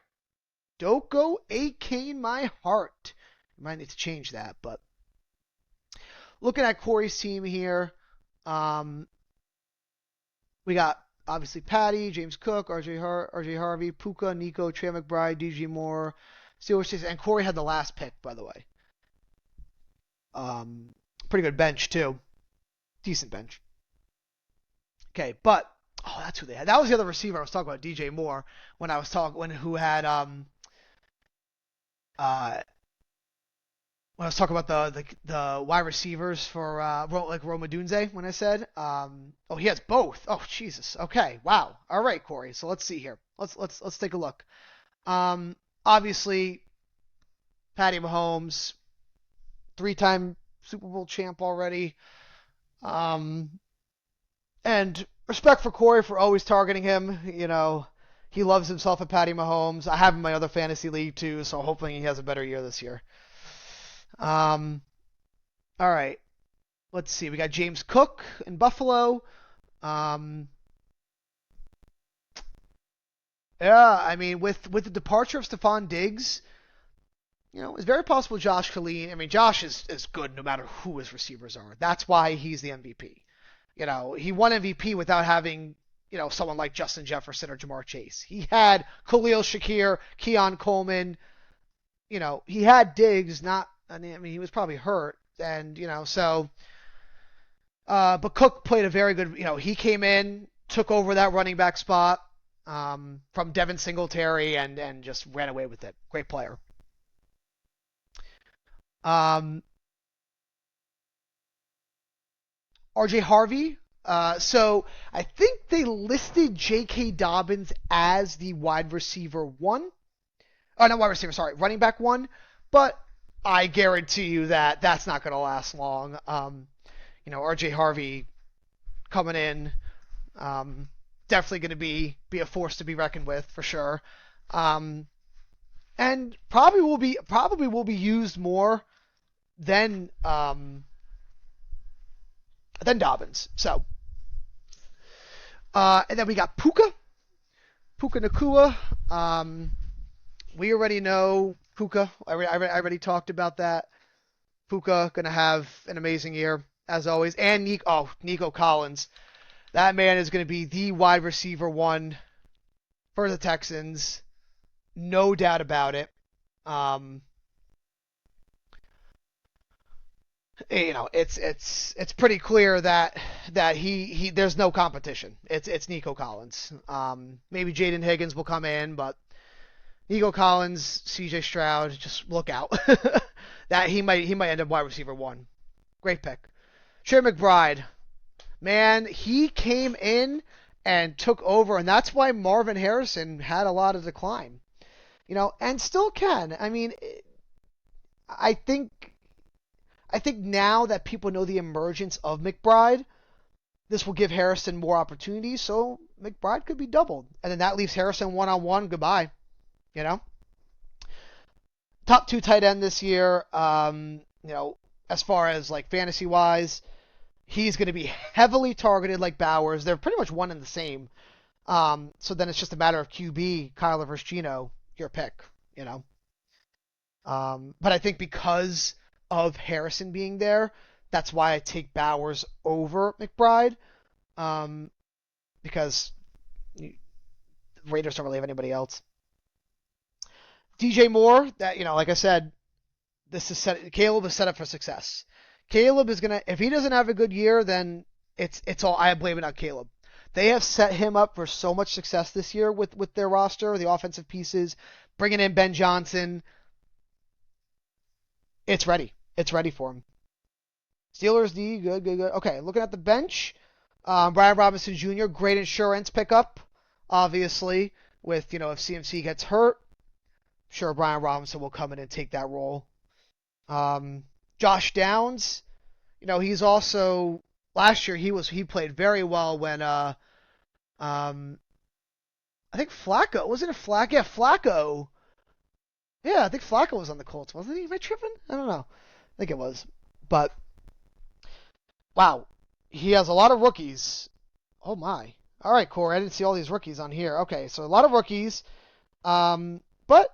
Doko Kane my heart. You might need to change that, but looking at Corey's team here, we got obviously Patty, James Cook, RJ Harvey, Puka, Nico, Trey McBride, DJ Moore, Steelers Chase, and Corey had the last pick, by the way. Pretty good bench too, decent bench. Okay, but that's who they had. That was the other receiver I was talking about, DJ Moore, who had when I was talking about the wide receivers for Rome Odunze when I said he has both. Oh Jesus. Okay. Wow. All right, Corey. So let's see here. Let's take a look. Obviously, Patty Mahomes, 3-time Super Bowl champ already. And respect for Corey for always targeting him. He loves himself a Patty Mahomes. I have him in my other fantasy league too, so hopefully he has a better year this year. All right. Let's see. We got James Cook in Buffalo. Yeah, I mean, with the departure of Stephon Diggs, it's very possible Josh Khalil. I mean, Josh is good no matter who his receivers are. That's why he's the MVP. He won MVP without having, someone like Justin Jefferson or Ja'Marr Chase. He had Khalil Shakir, Keon Coleman. He had Diggs, I mean, he was probably hurt, and so. But Cook played a very good. He came in, took over that running back spot from Devin Singletary, and just ran away with it. Great player. RJ Harvey. So I think they listed J.K. Dobbins as the wide receiver one. Oh, not wide receiver. Sorry, running back one. But I guarantee you that that's not going to last long. RJ Harvey coming in, definitely going to be a force to be reckoned with for sure, and probably will be used more than Dobbins. So, and then we got Puka Nacua. We already know Puka. I already talked about that. Puka going to have an amazing year, as always. And Nico Collins. That man is going to be the wide receiver one for the Texans. No doubt about it. It's pretty clear that he there's no competition. It's Nico Collins. Maybe Jaden Higgins will come in, but Nico Collins, CJ Stroud, just look out. That he might end up wide receiver one. Great pick. Trey McBride, man, he came in and took over, and that's why Marvin Harrison had a lot of decline. And still can. I mean, I think now that people know the emergence of McBride, this will give Harrison more opportunities, so McBride could be doubled. And then that leaves Harrison one-on-one. Goodbye. Top 2 tight end this year. As far as like fantasy wise, he's going to be heavily targeted like Bowers. They're pretty much one and the same. So then it's just a matter of QB, Kyler versus Geno, your pick. But I think because of Harrison being there, that's why I take Bowers over McBride. Because the Raiders don't really have anybody else. DJ Moore, that like I said, Caleb is set up for success. Caleb is gonna, if he doesn't have a good year, then it's all, I blame it on Caleb. They have set him up for so much success this year with their roster, the offensive pieces, bringing in Ben Johnson. It's ready. It's ready for him. Steelers D, good, good, good. Okay, looking at the bench, Brian Robinson Jr., great insurance pickup, obviously. With if CMC gets hurt, sure Brian Robinson will come in and take that role. Josh Downs, he's also last year he played very well when I think Flacco wasn't it Flacco? Yeah, Flacco. Yeah, I think Flacco was on the Colts, wasn't he? Am I tripping? I don't know. I think it was, but wow, he has a lot of rookies. Oh my. All right, Corey. I didn't see all these rookies on here. Okay, so a lot of rookies. But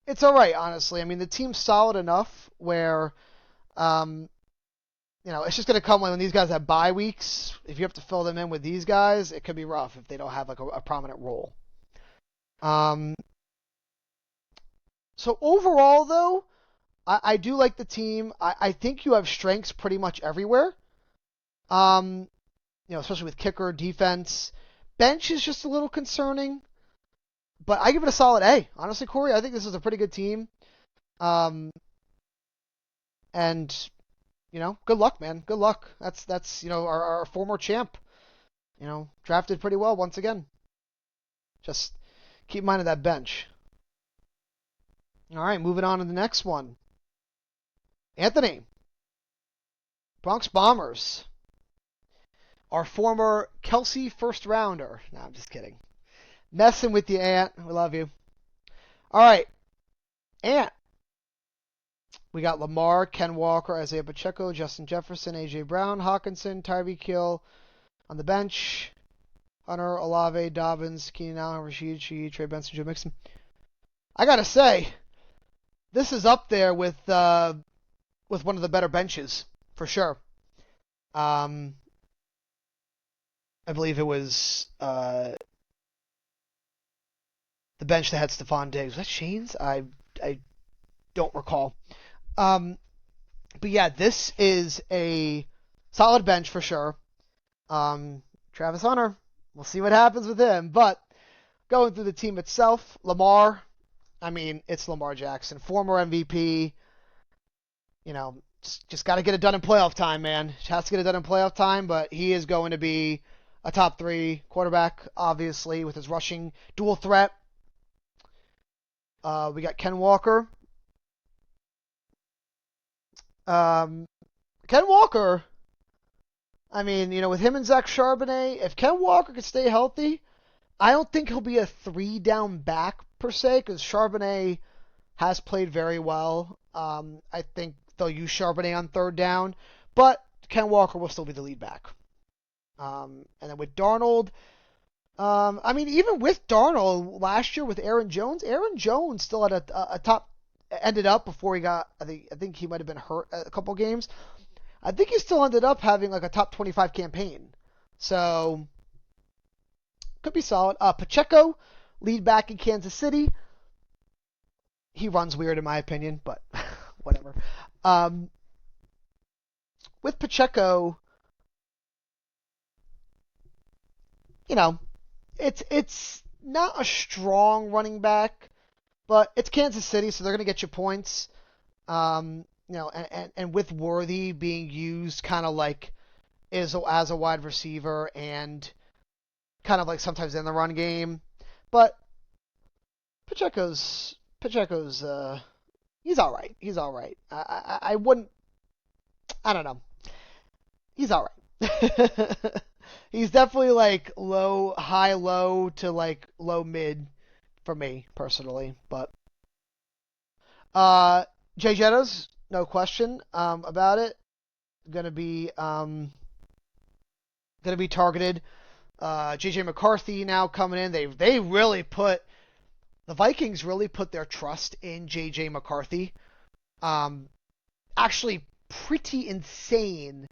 it's all right, honestly. I mean, the team's solid enough where, um, it's just going to come when these guys have bye weeks. If you have to fill them in with these guys, it could be rough if they don't have like a prominent role. Um, so overall, though, I do like the team. I think you have strengths pretty much everywhere. Especially with kicker, defense. Bench is just a little concerning, but I give it a solid A. Honestly, Corey, I think this is a pretty good team. And good luck, man. Good luck. That's our former champ. Drafted pretty well once again. Just keep in mind of that bench. All right, moving on to the next one. Anthony, Bronx Bombers. Our former Kelsey first rounder. No, I'm just kidding. Messing with you, Ant. We love you. All right, Ant. We got Lamar, Ken Walker, Isaiah Pacheco, Justin Jefferson, A.J. Brown, Hawkinson, Tyreek Hill on the bench. Hunter, Olave, Dobbins, Keenan Allen, Rashid Shaheed, Trey Benson, Joe Mixon. I gotta say, this is up there with one of the better benches for sure. I believe it was the bench that had Stephon Diggs. Was that Shane's? I don't recall. But yeah, this is a solid bench for sure. Travis Hunter, we'll see what happens with him. But going through the team itself, Lamar, I mean, it's Lamar Jackson, former MVP. Just got to get it done in playoff time, man. Just has to get it done in playoff time, but he is going to be a top 3 quarterback, obviously, with his rushing dual threat. We got Ken Walker. Ken Walker, I mean, with him and Zach Charbonnet, if Ken Walker could stay healthy, I don't think he'll be a 3-down back per se, because Charbonnet has played very well. I think they'll use Charbonnet on 3rd down, but Ken Walker will still be the lead back. And then with Darnold, I mean, even with Darnold last year with Aaron Jones still had a top, ended up before he got, I think he might have been hurt a couple games. I think he still ended up having like a top 25 campaign. So, could be solid. Pacheco, lead back in Kansas City. He runs weird in my opinion, but whatever. With Pacheco, it's not a strong running back, but it's Kansas City, so they're going to get you points. And with Worthy being used kind of like as a wide receiver and kind of like sometimes in the run game, but Pacheco's he's all right. He's all right. I wouldn't. I don't know. He's all right. He's definitely like high low to like low mid for me personally, but Jay Jettas, no question about it. Gonna be targeted. JJ McCarthy now coming in. They really put the Vikings really put their trust in JJ McCarthy. Actually, pretty insane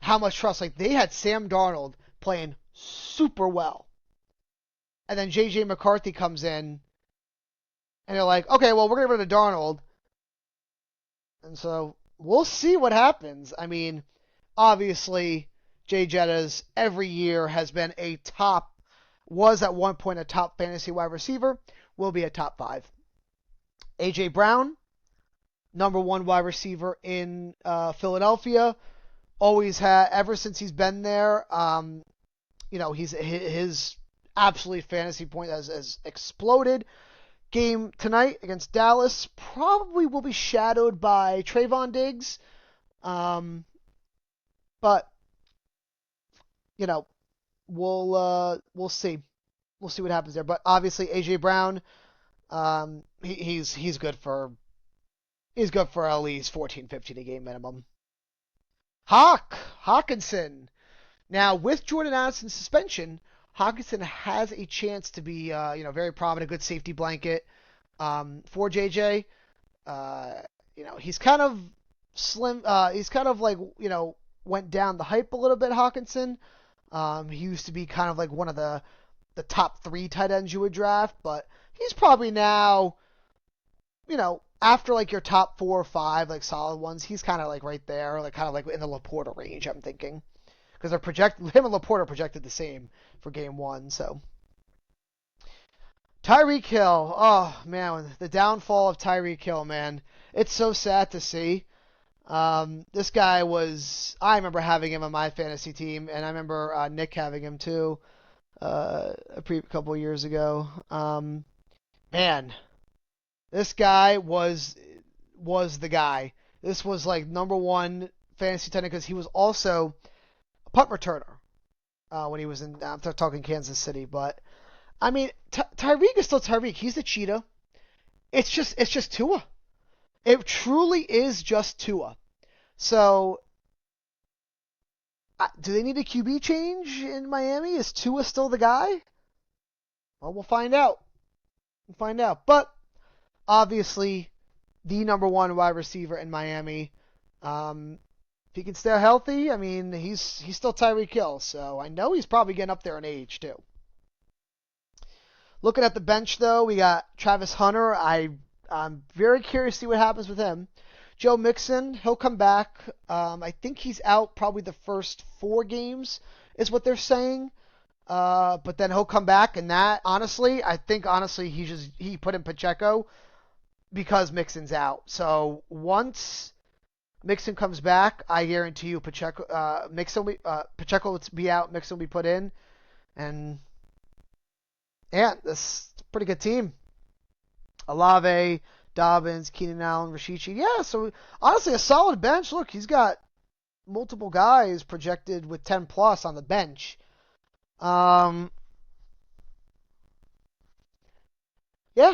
how much trust. Like they had Sam Darnold playing super well, and then JJ McCarthy comes in, and they're like, okay, well we're gonna get rid of Darnold. And so we'll see what happens. I mean, obviously, Jay Jettas every year has been was at one point a top fantasy wide receiver, will be a top 5. A.J. Brown, number one wide receiver in Philadelphia. Always had ever since he's been there. He's his absolute fantasy point has exploded. Game tonight against Dallas probably will be shadowed by Trayvon Diggs, but you know we'll see. We'll see what happens there. But obviously AJ Brown, he's good for at least 14, 15 a game minimum. Hawkinson. Now with Jordan Addison's suspension, Hawkinson has a chance to be very prominent, good safety blanket for JJ. He's kind of slim. He's kind of like went down the hype a little bit. Hawkinson. He used to be kind of like one of the top 3 tight ends you would draft, but he's probably now, after like your top 4 or 5 like solid ones, he's kind of like right there, like kind of like in the Laporta range. I'm thinking because him and Laporta projected the same for game 1. So Tyreek Hill, oh man, the downfall of Tyreek Hill, man, it's so sad to see. This guy I remember having him on my fantasy team, and I remember Nick having him too. A couple of years ago. Man, this guy was the guy. This was like number one fantasy tight end because he was also a punt returner when he was in. I'm talking Kansas City, but I mean Tyreek is still Tyreek. He's the cheetah. It's just Tua. It truly is just Tua. So do they need a QB change in Miami? Is Tua still the guy? Well, we'll find out. But obviously, the number one wide receiver in Miami. If he can stay healthy, I mean, he's still Tyreek Hill, so I know he's probably getting up there in age too. Looking at the bench, though, we got Travis Hunter. I'm very curious to see what happens with him. Joe Mixon, he'll come back. I think he's out probably the first 4 games, is what they're saying. But then he'll come back, and that I think he put in Pacheco because Mixon's out. So once Mixon comes back, I guarantee you Pacheco will be out, Mixon will be put in, and this is a pretty good team. Olave, Dobbins, Keenan Allen, Rashichi. Yeah, so honestly, a solid bench. Look, he's got multiple guys projected with 10 plus on the bench. Yeah,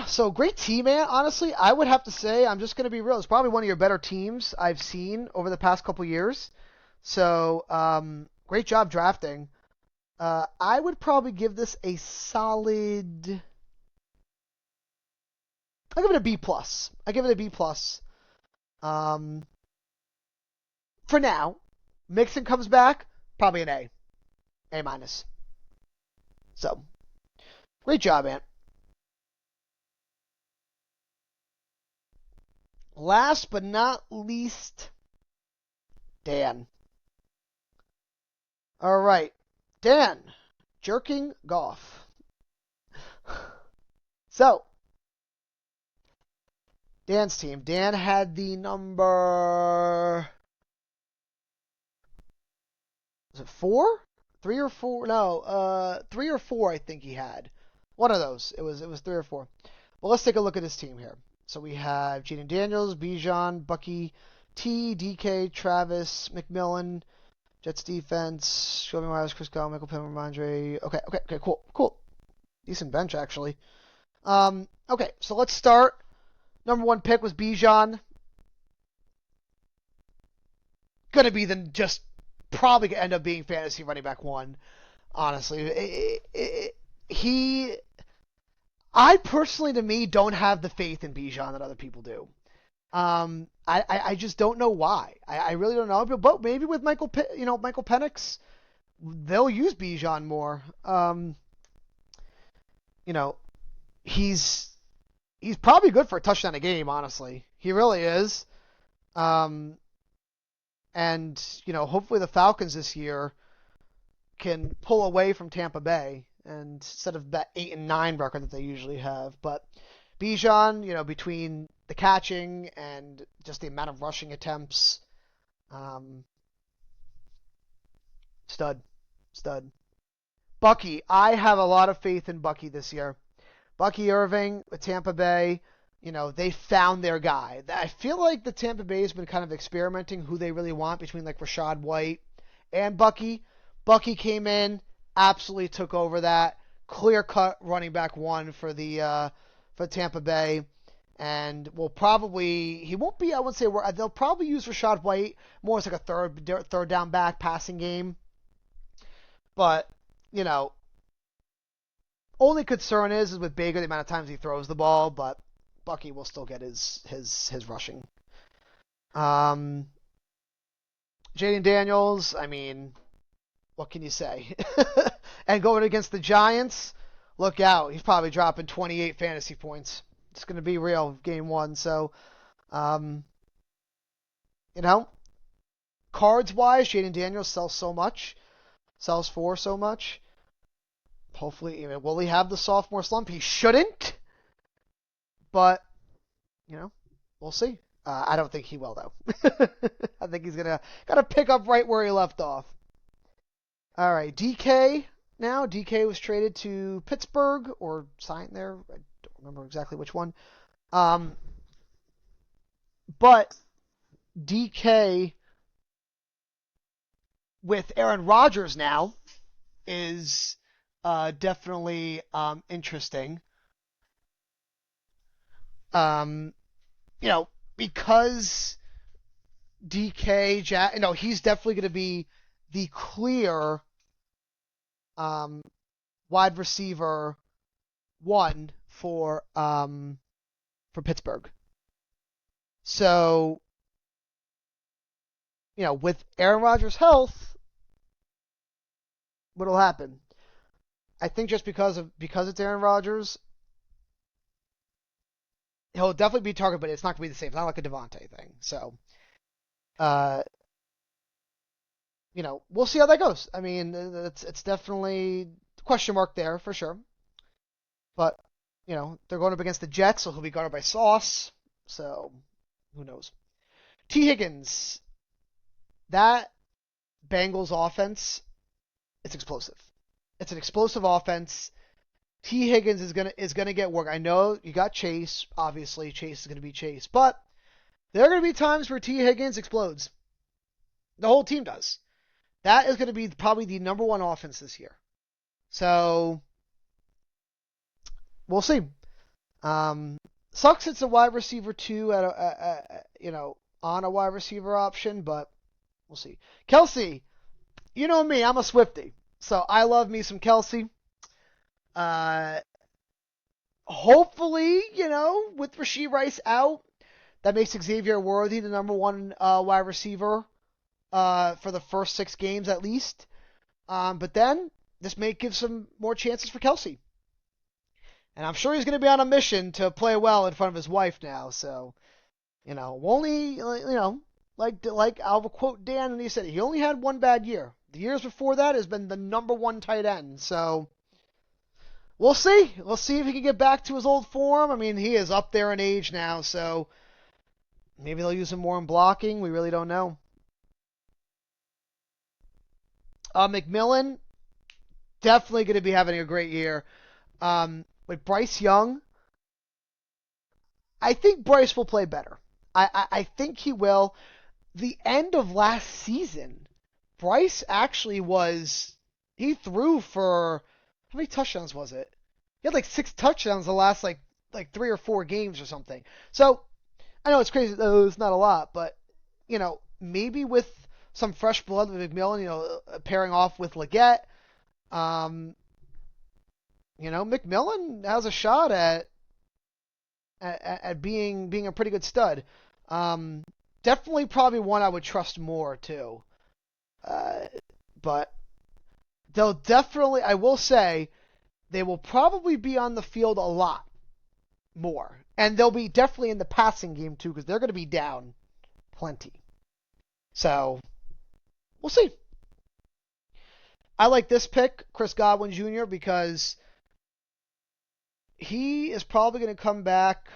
so great team, man. Honestly, I would have to say, I'm just going to be real. It's probably one of your better teams I've seen over the past couple years. So, great job drafting. I would probably give this a solid. I'll give it a B plus. For now, Mixon comes back, probably an A minus. So, great job, man. Last but not least, Dan. All right, Dan, jerking Goff. So, Dan's team. Dan had the number. Was it 4? 3 or 4? No, 3 or 4. I think he had one of those. It was 3 or 4. Well, let's take a look at his team here. So we have Jaden Daniels, Bijan, Bucky, DK, Travis, McMillan, Jets defense, Shelby Myers, Chris Godwin, Michael Pittman, Ramondre. Okay, cool. Decent bench actually. Okay, so let's start. Number 1 pick was Bijan. Gonna be probably gonna end up being fantasy running back 1. Honestly, I personally, to me, don't have the faith in Bijan that other people do. I just don't know why. I really don't know. But maybe with Michael Penix, they'll use Bijan more. He's probably good for a touchdown a game. Honestly, he really is. And hopefully the Falcons this year can pull away from Tampa Bay and instead of that 8-9 record that they usually have. But Bijan, between the catching and just the amount of rushing attempts. Um, stud, stud. Bucky, I have a lot of faith in Bucky this year. Bucky Irving with Tampa Bay, they found their guy. I feel like the Tampa Bay has been kind of experimenting who they really want between like Rashad White and Bucky. Bucky came in, absolutely took over that clear cut running back one for Tampa Bay, and he won't be, I would say, they'll probably use Rashad White more as like a third down back passing game, but you know only concern is with Baker the amount of times he throws the ball, but Bucky will still get his rushing. Um, Jaden Daniels, I mean, what can you say? And going against the Giants, look out. He's probably dropping 28 fantasy points. It's going to be real game one. So, um, you know, cards wise, Jaden Daniels sells for so much. Hopefully, will he have the sophomore slump? He shouldn't, but we'll see. I don't think he will though. I think he's gotta pick up right where he left off. All right, DK now. DK was traded to Pittsburgh or signed there. I don't remember exactly which one. But DK with Aaron Rodgers now is definitely interesting. Because DK, he's definitely going to be the clear wide receiver one for Pittsburgh. So, with Aaron Rodgers' health, what'll happen? I think just because it's Aaron Rodgers, he'll definitely be targeted, but it's not going to be the same. It's not like a Devontae thing. So, we'll see how that goes. I mean, it's definitely a question mark there for sure. But, they're going up against the Jets, so he'll be guarded by Sauce. So, who knows? T. Higgins, that Bengals offense, it's explosive. It's an explosive offense. T. Higgins is gonna get work. I know you got Chase. Obviously, Chase is gonna be Chase, but there are gonna be times where T. Higgins explodes. The whole team does. That is gonna be probably the number one offense this year. So we'll see. Sucks it's a wide receiver too on a wide receiver option, but we'll see. Kelsey, you know me, I'm a Swiftie, so I love me some Kelsey. Hopefully, with Rashee Rice out, that makes Xavier Worthy the number one wide receiver for the first 6 games at least. But then this may give some more chances for Kelsey. And I'm sure he's going to be on a mission to play well in front of his wife now. So, only, like I'll quote Dan, and he said he only had one bad year. The years before that has been the number one tight end. So, we'll see. We'll see if he can get back to his old form. I mean, he is up there in age now, so maybe they'll use him more in blocking. We really don't know. McMillan, definitely going to be having a great year. With Bryce Young, I think Bryce will play better. I think he will. The end of last season, Bryce actually he threw for, how many touchdowns was it? He had like 6 touchdowns the last like 3 or 4 games or something. So I know it's crazy, it's not a lot, but maybe with some fresh blood with McMillan, pairing off with Leggett, McMillan has a shot at being a pretty good stud. Definitely probably one I would trust more too. But they'll definitely, I will say, they will probably be on the field a lot more. And they'll be definitely in the passing game too, because they're going to be down plenty. So, we'll see. I like this pick, Chris Godwin Jr., because he is probably going to come back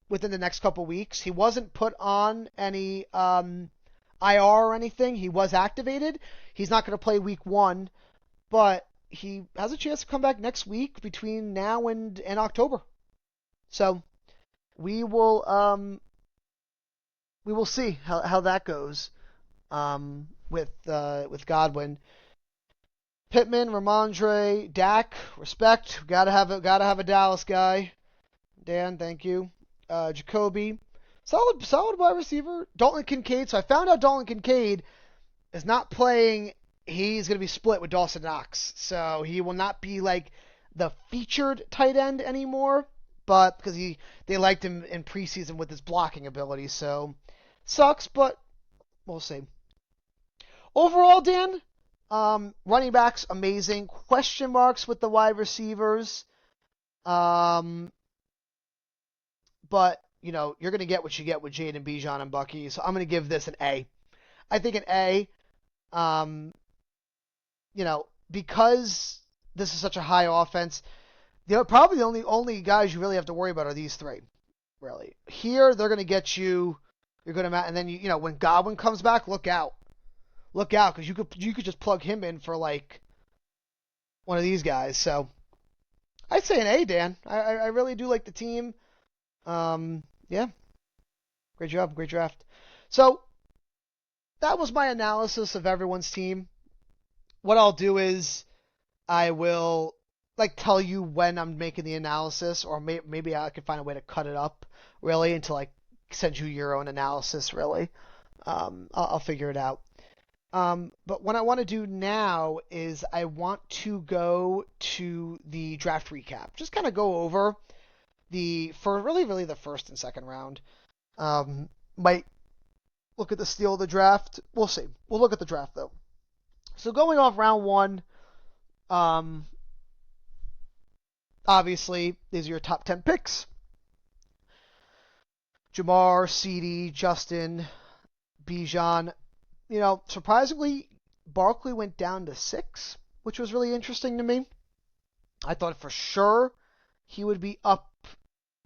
within the next couple weeks. He wasn't put on any IR or anything. He was activated. He's not going to play week 1, but he has a chance to come back next week between now and October. So we will see how that goes with Godwin. Pittman, Ramondre, Dak, respect. Gotta have a Dallas guy. Dan, thank you. Jacoby, solid wide receiver. Dalton Kincaid. So I found out Dalton Kincaid is not playing. He's going to be split with Dawson Knox, so he will not be like the featured tight end anymore. But because they liked him in preseason with his blocking ability, so sucks, but we'll see. Overall, Dan, running backs amazing. Question marks with the wide receivers. But you're going to get what you get with Jaden, Bijan, and Bucky. So I'm going to give this an A. I think an A. Because this is such a high offense, probably the only guys you really have to worry about are these three. Really, here they're going to get you. You're going to, and then when Godwin comes back, look out, because you could just plug him in for like one of these guys. So I'd say an A, Dan. I really do like the team. Yeah, great job, great draft. So that was my analysis of everyone's team. What I'll do is I will tell you when I'm making the analysis, or maybe I can find a way to cut it up really into send you your own analysis really. I'll figure it out. But what I want to do now is I want to go to the draft recap. Just kind of go over really the first and second round. Might look at the steal of the draft. We'll see. We'll look at the draft though. So going off round 1, obviously these are your top 10 picks. Jamar, CeeDee, Justin, Bijan. Surprisingly, Barkley went down to 6, which was really interesting to me. I thought for sure he would be up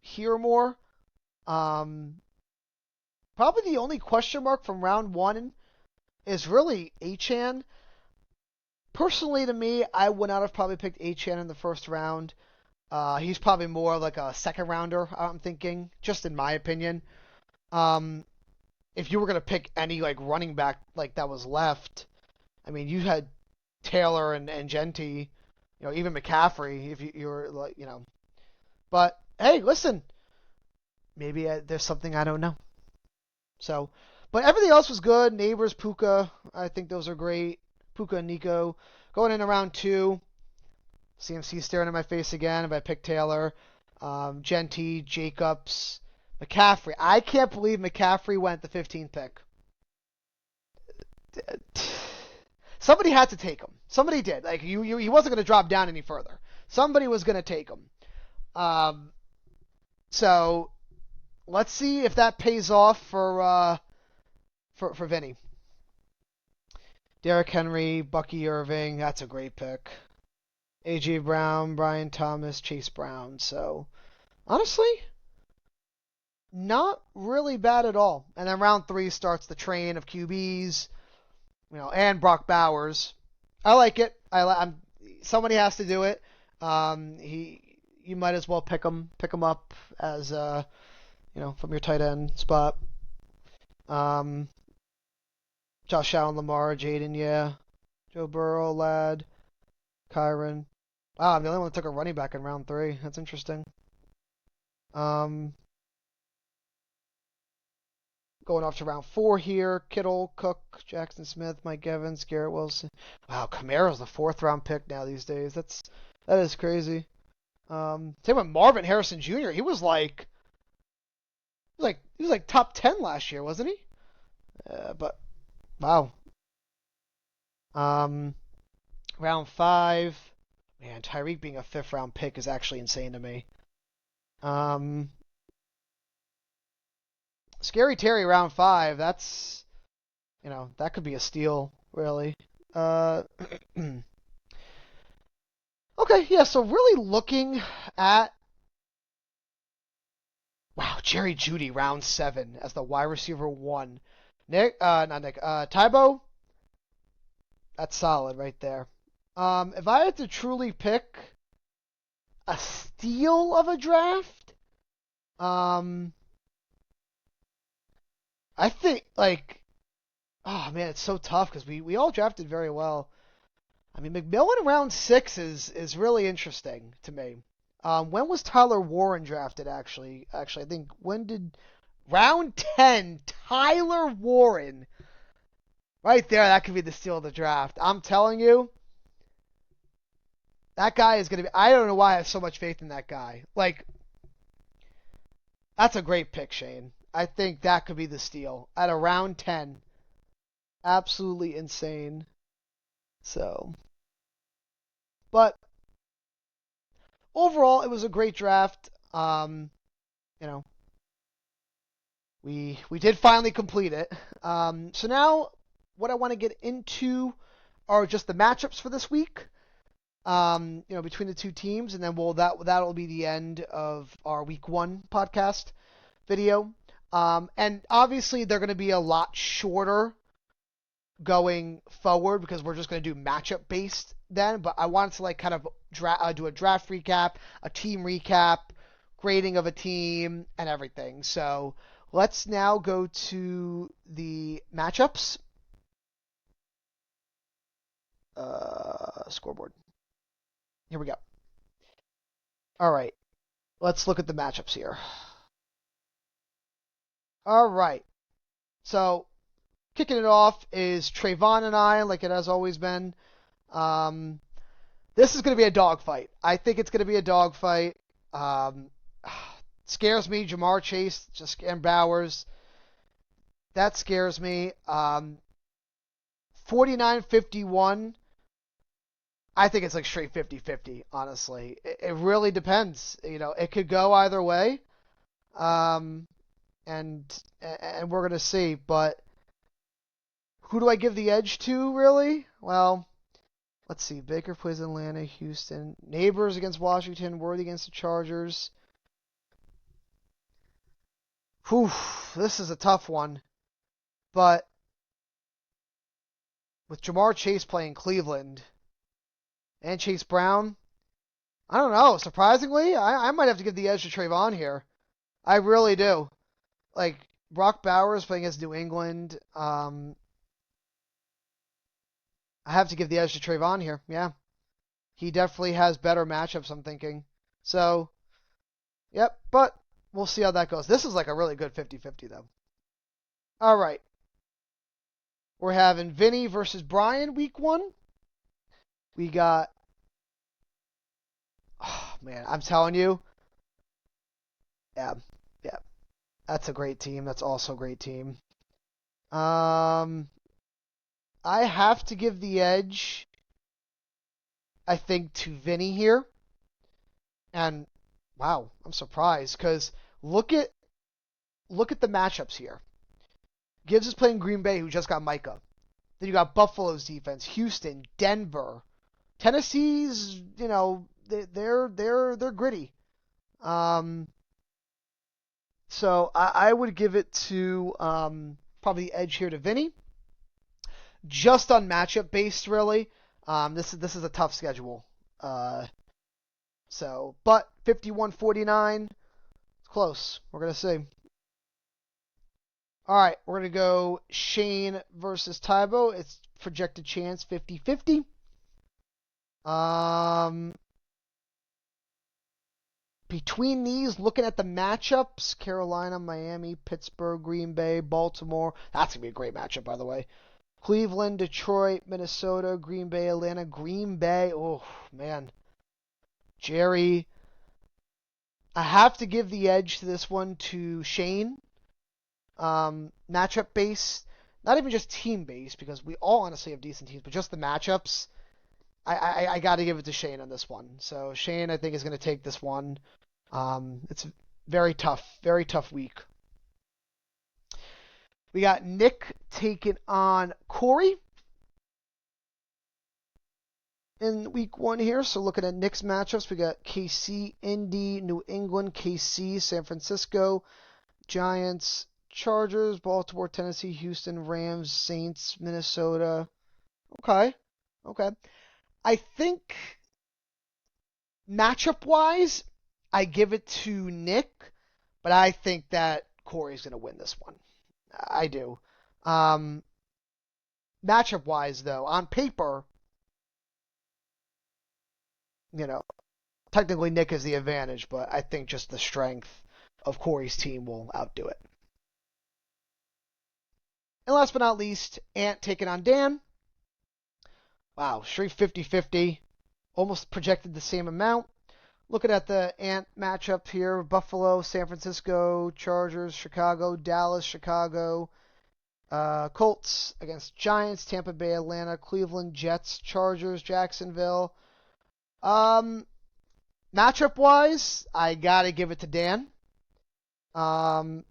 here more. Probably the only question mark from round 1 is really Achane. Personally, to me, I would not have probably picked Achane in the first round. He's probably more like a second rounder, I'm thinking, just in my opinion. If you were going to pick any running back that was left, I mean, you had Taylor and Gentry, even McCaffrey, if you were But hey, listen, maybe there's something I don't know. So, but everything else was good. Neighbors, Puka, I think those are great. Puka and Nico. Going in around 2. CMC staring at my face again if I pick Taylor. Gentry, Jacobs, McCaffrey. I can't believe McCaffrey went the 15th pick. Somebody had to take him. Somebody did. He wasn't going to drop down any further. Somebody was going to take him. So let's see if that pays off for Vinny. Derrick Henry, Bucky Irving, that's a great pick. A.J. Brown, Brian Thomas, Chase Brown. So, honestly, not really bad at all. And then round 3 starts the train of QBs, and Brock Bowers. I like it. Somebody has to do it. You might as well pick him up as from your tight end spot. Josh Allen, Lamar, Jaden, yeah. Joe Burrow, Ladd, Kyron. Wow, I'm the only one that took a running back in round 3. That's interesting. Going off to round 4 here. Kittle, Cook, Jackson Smith, Mike Evans, Garrett Wilson. Wow, Kamara's the 4th round pick now these days. That is crazy. Same with Marvin Harrison Jr. He was like top 10 last year, wasn't he? But wow. Round 5. Man, Tyreek being a 5th round pick is actually insane to me. Scary Terry round 5. That's that could be a steal, really. Okay, yeah, so really looking at Wow, Jerry Jeudy, round 7 as the wide receiver 1. Not Nick, Tybo, that's solid right there. If I had to truly pick a steal of a draft, um, I think like, oh man, it's so tough because we all drafted very well. I mean, McMillan round 6 is really interesting to me. When was Tyler Warren drafted? Actually, I think when did round 10 Tyler Warren right there? That could be the steal of the draft. I'm telling you, that guy is gonna be. I don't know why I have so much faith in that guy. Like, that's a great pick, Shane. I think that could be the steal at around 10. Absolutely insane. So, but overall, it was a great draft. You know, we did finally complete it. So now, what I want to get into are just the matchups for this week. Between the two teams, and then that'll be the end of our week 1 podcast video. And obviously, they're going to be a lot shorter going forward because we're just going to do matchup based then. But I wanted to like kind of do a draft recap, a team recap, grading of a team, and everything. So let's now go to the matchups. Scoreboard. Here we go. All right. Let's look at the matchups here. All right. So kicking it off is Trayvon and I, like it has always been. This is going to be a dogfight. I think it's going to be a dogfight. Scares me. Ja'Marr Chase, and Bowers. That scares me. 49-51. I think it's like straight 50-50, honestly. It really depends. It could go either way. And we're going to see. But who do I give the edge to, really? Well, let's see. Baker plays Atlanta, Houston. Neighbors against Washington. Worthy against the Chargers. Whew, this is a tough one. But with Ja'Marr Chase playing Cleveland and Chase Brown, I don't know. Surprisingly, I might have to give the edge to Trayvon here. I really do. Like, Brock Bowers playing against New England. I have to give the edge to Trayvon here. Yeah. He definitely has better matchups, I'm thinking. So, yep. But we'll see how that goes. This is like a really good 50-50, though. All right. We're having Vinny versus Brian week 1. We got... Oh, man, I'm telling you. Yeah. That's a great team. That's also a great team. I have to give the edge, I think, to Vinny here. And wow, I'm surprised because look at the matchups here. Gibbs is playing Green Bay, who just got Micah. Then you got Buffalo's defense, Houston, Denver, Tennessee's. They're gritty. So I would give it to probably the edge here to Vinny. Just on matchup based, really. This is a tough schedule. But 51-49, it's close. We're gonna see. All right, we're gonna go Shane versus Tybo. It's projected chance 50-50. Between these, looking at the matchups, Carolina, Miami, Pittsburgh, Green Bay, Baltimore. That's going to be a great matchup, by the way. Cleveland, Detroit, Minnesota, Green Bay, Atlanta, Green Bay. Oh, man. Jerry. I have to give the edge to this one to Shane. Matchup based. Not even just team based, because we all honestly have decent teams, but just the matchups. I got to give it to Shane on this one. So Shane, I think, is going to take this one. It's very tough week. We got Nick taking on Corey. in week 1 here. So looking at Knicks matchups, we got KC, Indy, New England, KC, San Francisco, Giants, Chargers, Baltimore, Tennessee, Houston, Rams, Saints, Minnesota. Okay. Okay. I think matchup wise, I give it to Nick, but I think that Corey's going to win this one. I do. Um, Matchup wise, though, on paper, you know, technically Nick is the advantage, but I think just the strength of Corey's team will outdo it. And last but not least, Ant taking on Dan. Wow, straight 50-50. Almost projected the same amount. Looking at the Ant matchup here, Buffalo, San Francisco, Chargers, Chicago, Dallas, Chicago, Colts against Giants, Tampa Bay, Atlanta, Cleveland, Jets, Chargers, Jacksonville. Matchup wise, I gotta give it to Dan. And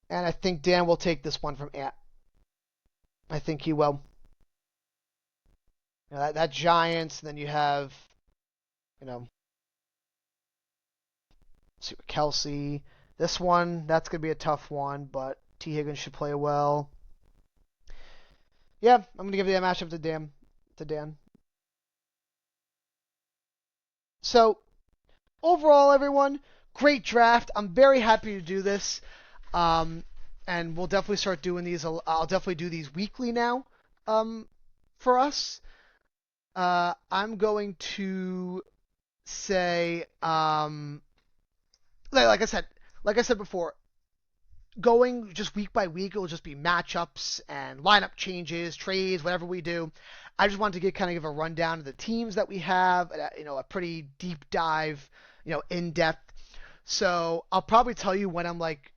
I think Dan will take this one from Ant. I think he will. That Giants, and then you have, you know, see what Kelsey. This one, that's gonna be a tough one, but T. Higgins should play well. Yeah, I'm gonna give that matchup to Dan. So overall, everyone, great draft. I'm very happy to do this. And we'll definitely start doing these. I'll definitely do these weekly now. For us, I'm going to say, like I said before, going just week by week, it'll just be matchups and lineup changes, trades, whatever we do. I just wanted to get kind of give a rundown of the teams that we have, a pretty deep dive, in depth. So I'll probably tell you when I'm like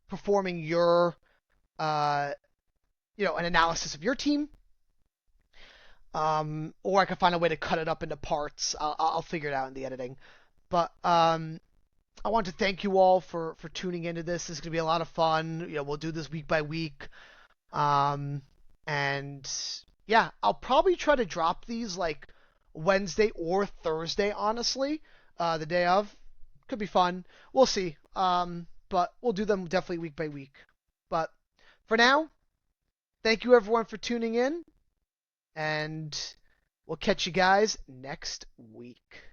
performing your, an analysis of your team. Or I can find a way to cut it up into parts. I'll figure it out in the editing. But I want to thank you all for tuning into this. This is gonna be a lot of fun. We'll do this week by week. And yeah, I'll probably try to drop these like Wednesday or Thursday, honestly. The day of. Could be fun. We'll see. But we'll do them definitely week by week. But for now, thank you everyone for tuning in. And we'll catch you guys next week.